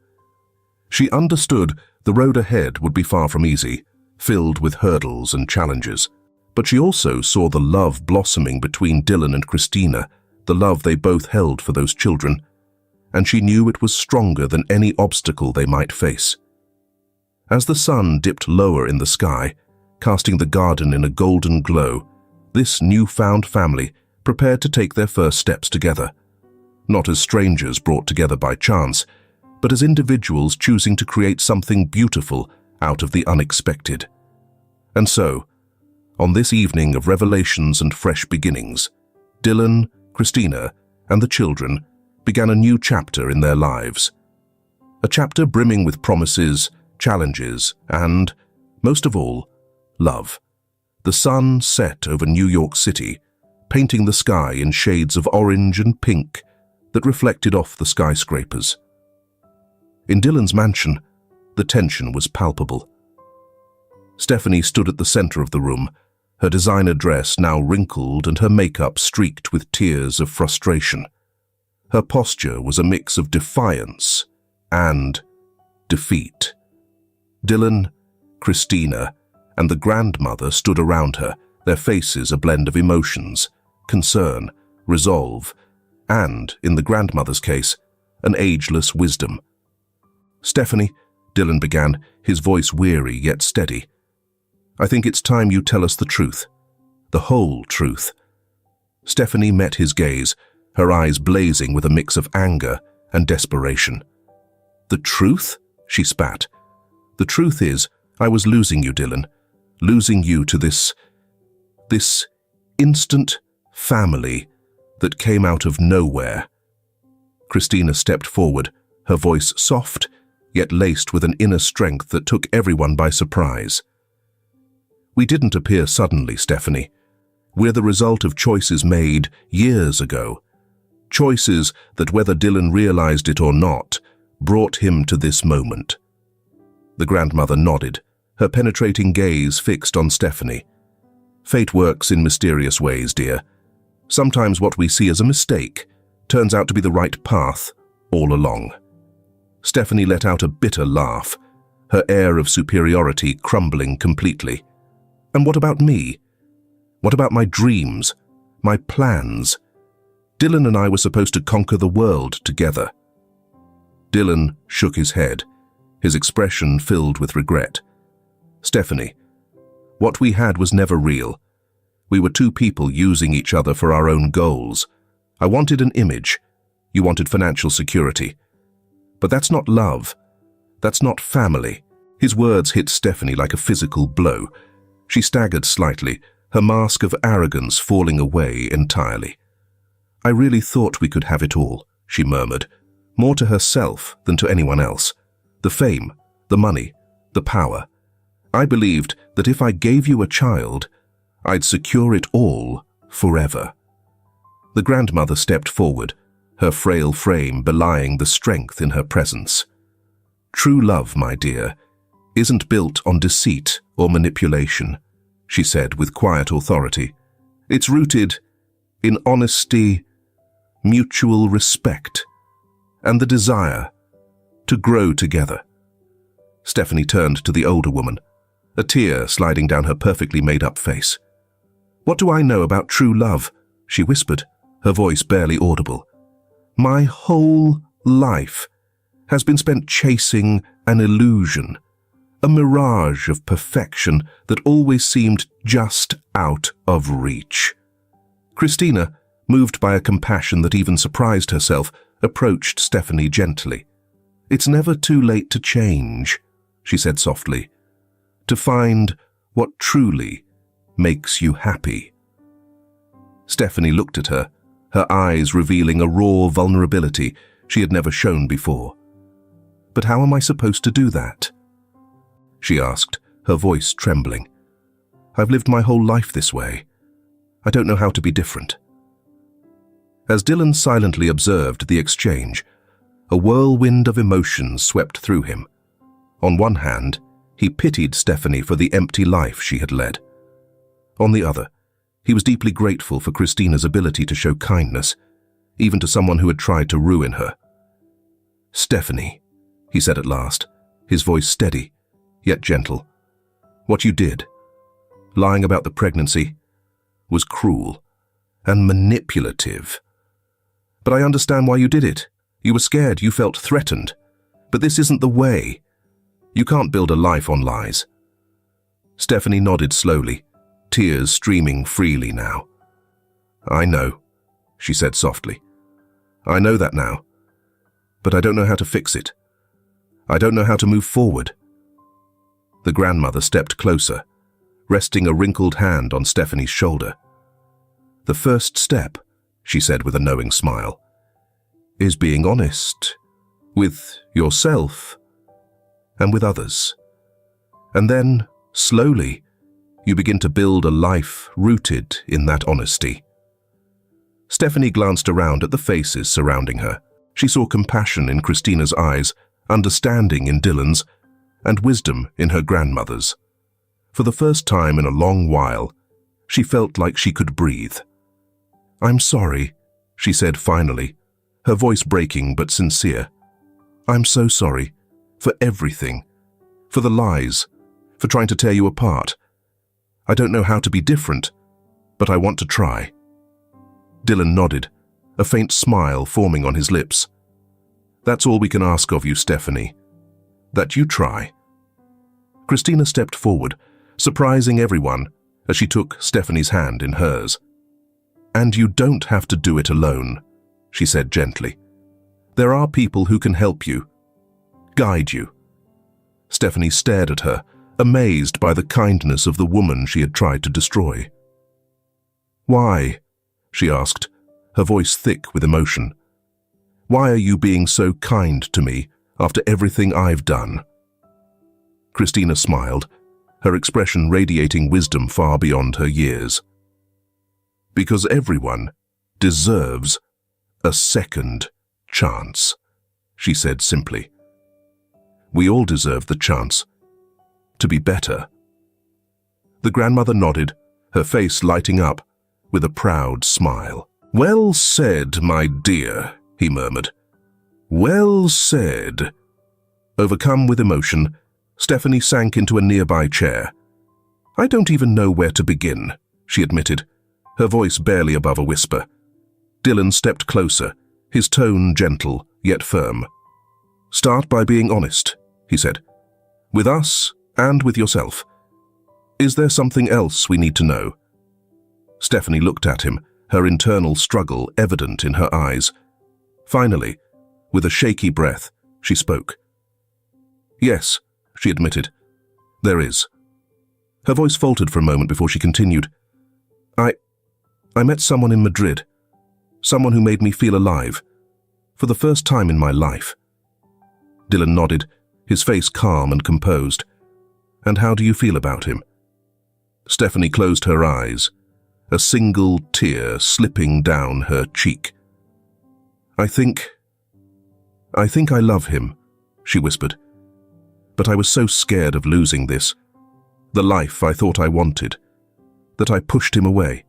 She understood the road ahead would be far from easy, filled with hurdles and challenges, but she also saw the love blossoming between Dylan and Christina, the love they both held for those children, and she knew it was stronger than any obstacle they might face. As the sun dipped lower in the sky, casting the garden in a golden glow, this newfound family prepared to take their first steps together, not as strangers brought together by chance, but as individuals choosing to create something beautiful out of the unexpected. And so, on this evening of revelations and fresh beginnings, Dylan, Christina, and the children began a new chapter in their lives. A chapter brimming with promises, challenges, and, most of all, love. The sun set over New York City, painting the sky in shades of orange and pink that reflected off the skyscrapers. In Dylan's mansion, the tension was palpable. Stephanie stood at the center of the room, her designer dress now wrinkled and her makeup streaked with tears of frustration. Her posture was a mix of defiance and defeat. Dylan, Christina, and the grandmother stood around her, their faces a blend of emotions, concern, resolve, and, in the grandmother's case, an ageless wisdom. "Stephanie," Dylan began, his voice weary yet steady, "I think it's time you tell us the truth. The whole truth." Stephanie met his gaze, her eyes blazing with a mix of anger and desperation. "The truth?" she spat. "The truth is, I was losing you, Dylan. Losing you to this instant family that came out of nowhere." Christina stepped forward, her voice soft, yet laced with an inner strength that took everyone by surprise. "We didn't appear suddenly, Stephanie. We're the result of choices made years ago. Choices that, whether Dylan realized it or not, brought him to this moment." The grandmother nodded, her penetrating gaze fixed on Stephanie. "Fate works in mysterious ways, dear. Sometimes what we see as a mistake turns out to be the right path all along." Stephanie let out a bitter laugh, her air of superiority crumbling completely. "And what about me? What about my dreams, my plans? Dylan and I were supposed to conquer the world together." Dylan shook his head, his expression filled with regret. "Stephanie, what we had was never real. We were two people using each other for our own goals. I wanted an image. You wanted financial security. But that's not love. That's not family." His words hit Stephanie like a physical blow. She staggered slightly, her mask of arrogance falling away entirely. "I really thought we could have it all," she murmured, more to herself than to anyone else. "The fame, the money, the power. I believed that if I gave you a child, I'd secure it all forever." The grandmother stepped forward, her frail frame belying the strength in her presence. "True love, my dear, isn't built on deceit or manipulation," she said with quiet authority. "It's rooted in honesty, mutual respect, and the desire to grow together." Stephanie turned to the older woman, a tear sliding down her perfectly made-up face. "What do I know about true love?" she whispered, her voice barely audible. "My whole life has been spent chasing an illusion, a mirage of perfection that always seemed just out of reach." Christina, moved by a compassion that even surprised herself, approached Stephanie gently. "It's never too late to change," she said softly, "to find what truly makes you happy." Stephanie looked at her, her eyes revealing a raw vulnerability she had never shown before. "But how am I supposed to do that?" she asked, her voice trembling. "I've lived my whole life this way. I don't know how to be different." As Dylan silently observed the exchange, a whirlwind of emotions swept through him. On one hand, he pitied Stephanie for the empty life she had led. On the other, he was deeply grateful for Christina's ability to show kindness, even to someone who had tried to ruin her. "Stephanie," he said at last, his voice steady, yet gentle, "what you did, lying about the pregnancy, was cruel and manipulative. But I understand why you did it. You were scared, you felt threatened. But this isn't the way. You can't build a life on lies." Stephanie nodded slowly, tears streaming freely now. "I know," she said softly. "I know that now. But I don't know how to fix it. I don't know how to move forward." The grandmother stepped closer, resting a wrinkled hand on Stephanie's shoulder. "The first step," she said with a knowing smile, "is being honest with yourself and with others. And then, slowly, You begin to build a life rooted in that honesty. Stephanie glanced around at the faces surrounding her. She saw compassion in Christina's eyes, understanding in Dylan's, and wisdom in her grandmother's. For the first time in a long while, she felt like she could breathe. "I'm sorry," she said finally, her voice breaking but sincere. "I'm so sorry. For everything. For the lies. For trying to tear you apart. I don't know how to be different, but I want to try." Dylan nodded, a faint smile forming on his lips. "That's all we can ask of you, Stephanie. That you try." Christina stepped forward, surprising everyone as she took Stephanie's hand in hers. "And you don't have to do it alone," she said gently. "There are people who can help you, guide you." Stephanie stared at her, amazed by the kindness of the woman she had tried to destroy. "Why?" she asked, her voice thick with emotion. "Why are you being so kind to me after everything I've done?" Christina smiled, her expression radiating wisdom far beyond her years. "Because everyone deserves a second chance," she said simply. "We all deserve the chance to be better." The grandmother nodded, her face lighting up with a proud smile. "Well said, my dear," he murmured. "Well said." Overcome with emotion, Stephanie sank into a nearby chair. "I don't even know where to begin," she admitted, her voice barely above a whisper. Dylan stepped closer, his tone gentle yet firm. "Start by being honest," he said. "With us and with yourself. Is there something else we need to know?" Stephanie looked at him, her internal struggle evident in her eyes. Finally, with a shaky breath, she spoke. "Yes," she admitted. "There is." Her voice faltered for a moment before she continued. I met someone in Madrid. Someone who made me feel alive. For the first time in my life." Dylan nodded, his face calm and composed. "And how do you feel about him?" Stephanie closed her eyes, a single tear slipping down her cheek. I think I love him," she whispered. "But I was so scared of losing this, the life I thought I wanted, that I pushed him away."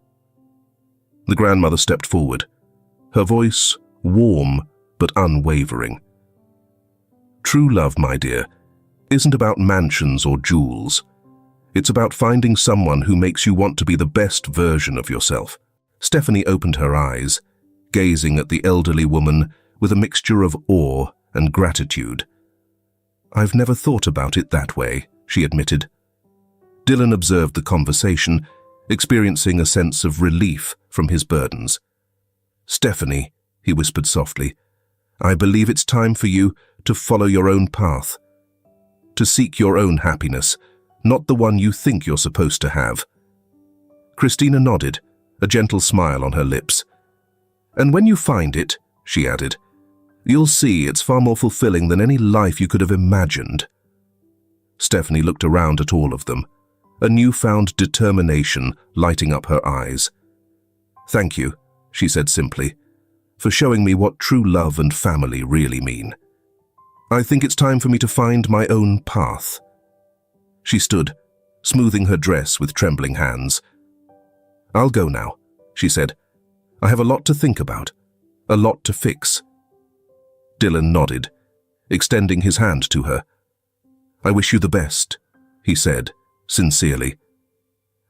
The grandmother stepped forward, her voice warm but unwavering. "True love, my dear, isn't about mansions or jewels. It's about finding someone who makes you want to be the best version of yourself." Stephanie opened her eyes, gazing at the elderly woman with a mixture of awe and gratitude. "I've never thought about it that way," she admitted. Dylan observed the conversation, experiencing a sense of relief from his burdens. "Stephanie," he whispered softly, "I believe it's time for you to follow your own path, to seek your own happiness, not the one you think you're supposed to have." Christina nodded, a gentle smile on her lips. "And when you find it," she added, "you'll see it's far more fulfilling than any life you could have imagined." Stephanie looked around at all of them, a newfound determination lighting up her eyes. "Thank you," she said simply, "for showing me what true love and family really mean. I think it's time for me to find my own path." She stood, smoothing her dress with trembling hands. "I'll go now," she said. "I have a lot to think about, a lot to fix." Dylan nodded, extending his hand to her. "I wish you the best," he said, sincerely.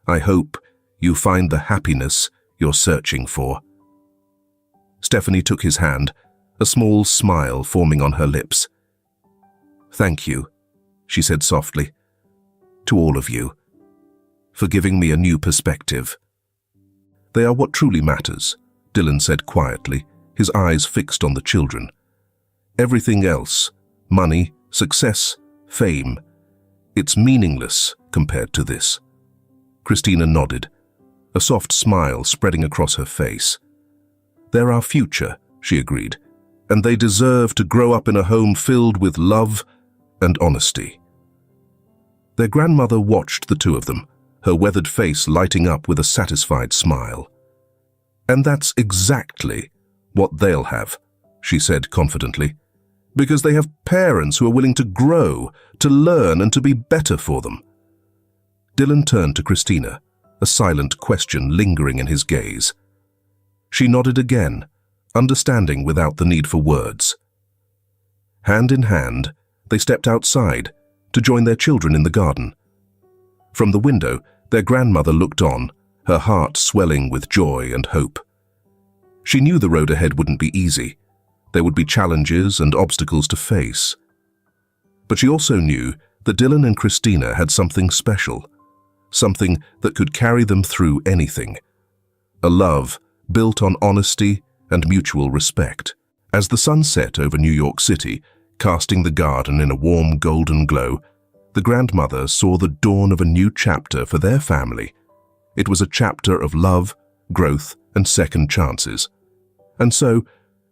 "I hope you find the happiness you're searching for." Stephanie took his hand, a small smile forming on her lips. "Thank you," she said softly, "to all of you, for giving me a new perspective." "They are what truly matters," Dylan said quietly, his eyes fixed on the children. "Everything else, money, success, fame, it's meaningless compared to this." Christina nodded, a soft smile spreading across her face. "They're our future," she agreed, "and they deserve to grow up in a home filled with love and honesty." Their grandmother watched the two of them, her weathered face lighting up with a satisfied smile. "And that's exactly what they'll have," she said confidently, "because they have parents who are willing to grow, to learn, and to be better for them." Dylan turned to Christina, a silent question lingering in his gaze. She nodded again, understanding without the need for words. Hand in hand, they stepped outside to join their children in the garden. From the window, their grandmother looked on, her heart swelling with joy and hope. She knew the road ahead wouldn't be easy. There would be challenges and obstacles to face. But she also knew that Dylan and Christina had something special, something that could carry them through anything. A love built on honesty and mutual respect. As the sun set over New York City, casting the garden in a warm golden glow, the grandmother saw the dawn of a new chapter for their family. It was a chapter of love, growth, and second chances. And so,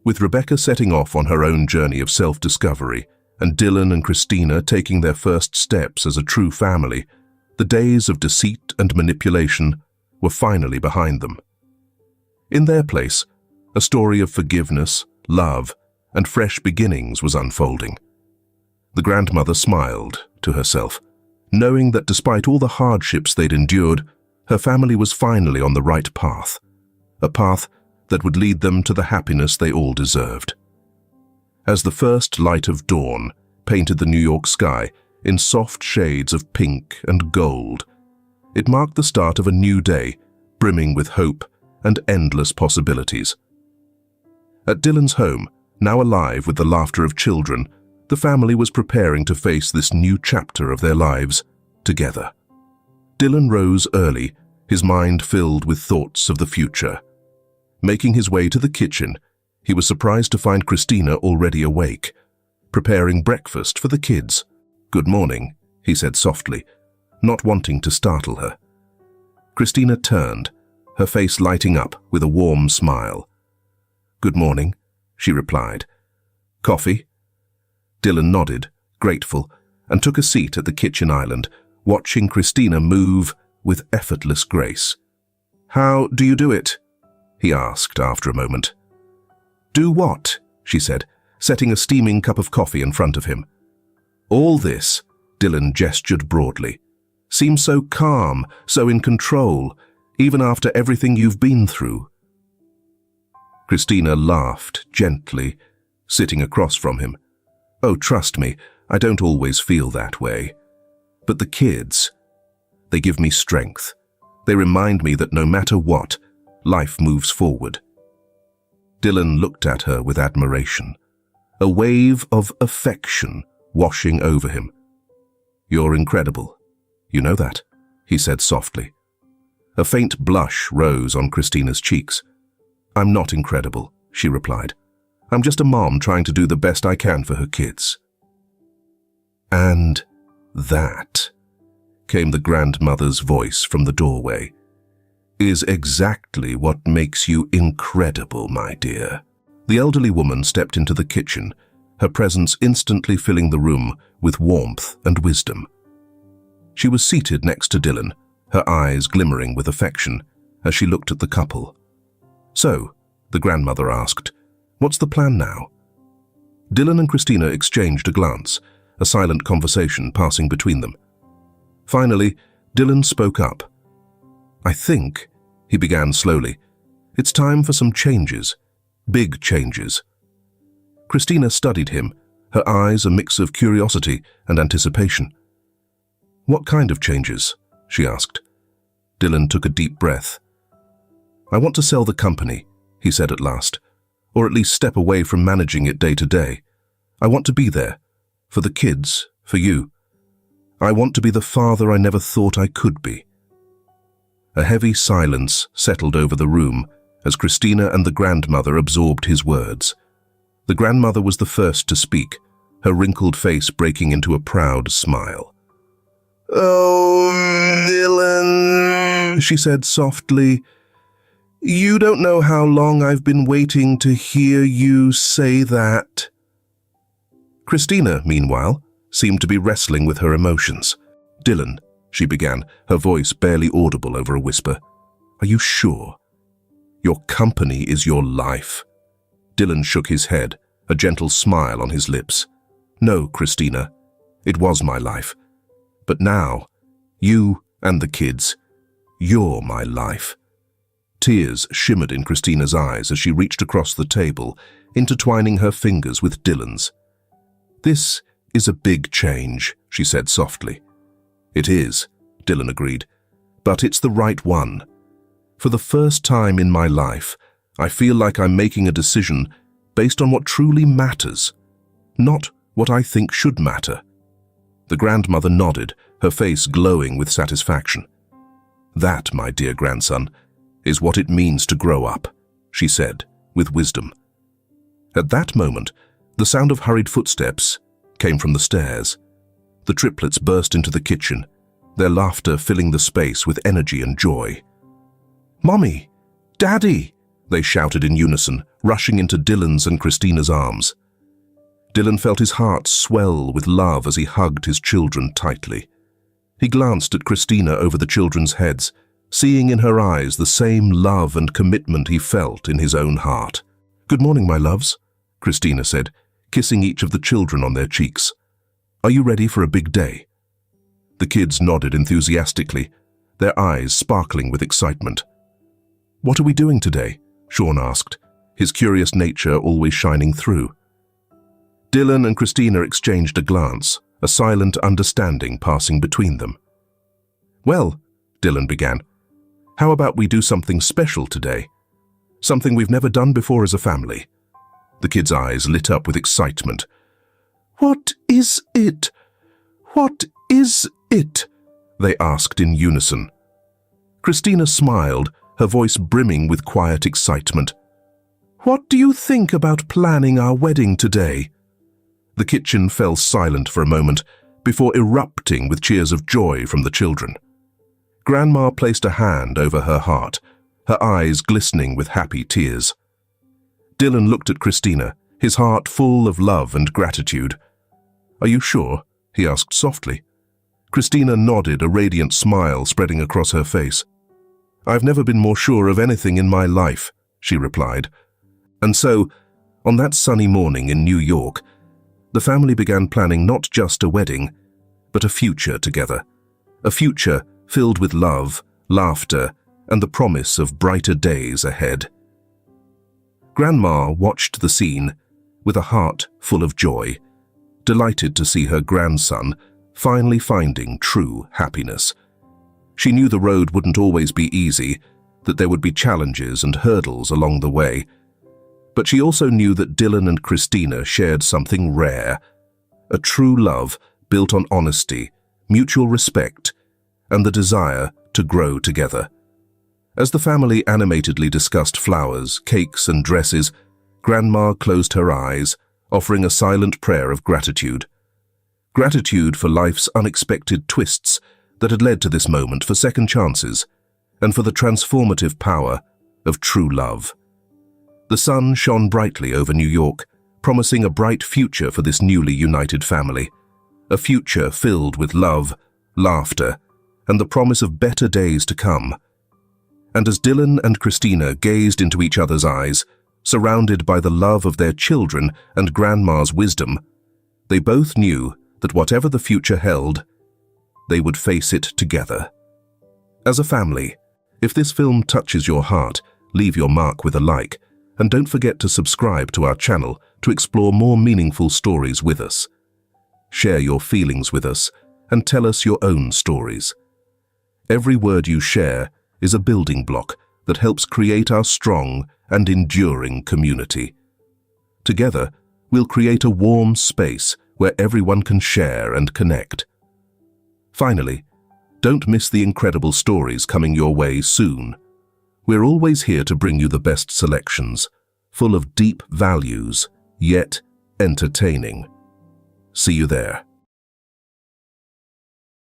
with Rebecca setting off on her own journey of self-discovery, and Dylan and Christina taking their first steps as a true family, the days of deceit and manipulation were finally behind them. In their place, a story of forgiveness, love, and fresh beginnings was unfolding. The grandmother smiled to herself, knowing that despite all the hardships they'd endured, her family was finally on the right path, a path that would lead them to the happiness they all deserved. As the first light of dawn painted the New York sky in soft shades of pink and gold, it marked the start of a new day, brimming with hope and endless possibilities. At Dylan's home, now alive with the laughter of children, the family was preparing to face this new chapter of their lives together. Dylan rose early, his mind filled with thoughts of the future. Making his way to the kitchen, he was surprised to find Christina already awake, preparing breakfast for the kids. "Good morning," he said softly, not wanting to startle her. Christina turned, her face lighting up with a warm smile. "Good morning," she replied. "Coffee?" Dylan nodded, grateful, and took a seat at the kitchen island, watching Christina move with effortless grace. "How do you do it?" he asked after a moment. "Do what?" she said, setting a steaming cup of coffee in front of him. "All this," Dylan gestured broadly, "seems so calm, so in control, even after everything you've been through." Christina laughed gently, sitting across from him. "Oh, trust me, I don't always feel that way. But the kids, they give me strength. They remind me that no matter what, life moves forward." Dylan looked at her with admiration, a wave of affection washing over him. "You're incredible. You know that," he said softly. A faint blush rose on Christina's cheeks. "I'm not incredible," she replied. "I'm just a mom trying to do the best I can for her kids." "And that," came the grandmother's voice from the doorway, "is exactly what makes you incredible, my dear." The elderly woman stepped into the kitchen, her presence instantly filling the room with warmth and wisdom. She was seated next to Dylan, her eyes glimmering with affection as she looked at the couple. "So," the grandmother asked, "what's the plan now?" Dylan and Christina exchanged a glance, a silent conversation passing between them. Finally, Dylan spoke up. "I think," he began slowly, "it's time for some changes, big changes." Christina studied him, her eyes a mix of curiosity and anticipation. "What kind of changes?" she asked. Dylan took a deep breath. "I want to sell the company," he said at last, "or at least step away from managing it day to day. I want to be there, for the kids, for you. I want to be the father I never thought I could be." A heavy silence settled over the room as Christina and the grandmother absorbed his words. The grandmother was the first to speak, her wrinkled face breaking into a proud smile. "Oh, Dylan," she said softly, "you don't know how long I've been waiting to hear you say that." Christina, meanwhile, seemed to be wrestling with her emotions. "Dylan," she began, her voice barely audible over a whisper. "Are you sure? Your company is your life." Dylan shook his head, a gentle smile on his lips. "No, Christina, it was my life. But now, you and the kids, you're my life." Tears shimmered in Christina's eyes as she reached across the table, intertwining her fingers with Dylan's. "This is a big change," she said softly. "It is," Dylan agreed, "but it's the right one. For the first time in my life, I feel like I'm making a decision based on what truly matters, not what I think should matter." The grandmother nodded, her face glowing with satisfaction. "That, my dear grandson, is what it means to grow up," she said, with wisdom. At that moment, the sound of hurried footsteps came from the stairs. The triplets burst into the kitchen, their laughter filling the space with energy and joy. "Mommy! Daddy!" they shouted in unison, rushing into Dylan's and Christina's arms. Dylan felt his heart swell with love as he hugged his children tightly. He glanced at Christina over the children's heads, seeing in her eyes the same love and commitment he felt in his own heart. "Good morning, my loves," Christina said, kissing each of the children on their cheeks. "Are you ready for a big day?" The kids nodded enthusiastically, their eyes sparkling with excitement. "What are we doing today?" Sean asked, his curious nature always shining through. Dylan and Christina exchanged a glance, a silent understanding passing between them. "Well," Dylan began, "how about we do something special today? Something we've never done before as a family." The kids' eyes lit up with excitement. "What is it? What is it?" they asked in unison. Christina smiled, her voice brimming with quiet excitement. "What do you think about planning our wedding today?" The kitchen fell silent for a moment before erupting with cheers of joy from the children. Grandma placed a hand over her heart, her eyes glistening with happy tears. Dylan looked at Christina, his heart full of love and gratitude. "Are you sure?" he asked softly. Christina nodded, a radiant smile spreading across her face. "I've never been more sure of anything in my life," she replied. And so, on that sunny morning in New York, the family began planning not just a wedding, but a future together. A future filled with love, laughter, and the promise of brighter days ahead. Grandma watched the scene with a heart full of joy, delighted to see her grandson finally finding true happiness. She knew the road wouldn't always be easy, that there would be challenges and hurdles along the way. But she also knew that Dylan and Christina shared something rare, a true love built on honesty, mutual respect, and the desire to grow together. As the family animatedly discussed flowers, cakes, and dresses, Grandma closed her eyes, offering a silent prayer of gratitude. Gratitude for life's unexpected twists that had led to this moment, for second chances, and for the transformative power of true love. The sun shone brightly over New York, promising a bright future for this newly united family, a future filled with love, laughter, and the promise of better days to come. And as Dylan and Christina gazed into each other's eyes, surrounded by the love of their children and Grandma's wisdom, they both knew that whatever the future held, they would face it together. As a family, if this film touches your heart, leave your mark with a like, and don't forget to subscribe to our channel to explore more meaningful stories with us. Share your feelings with us and tell us your own stories. Every word you share is a building block that helps create our strong and enduring community. Together, we'll create a warm space where everyone can share and connect. Finally, don't miss the incredible stories coming your way soon. We're always here to bring you the best selections, full of deep values, yet entertaining. See you there.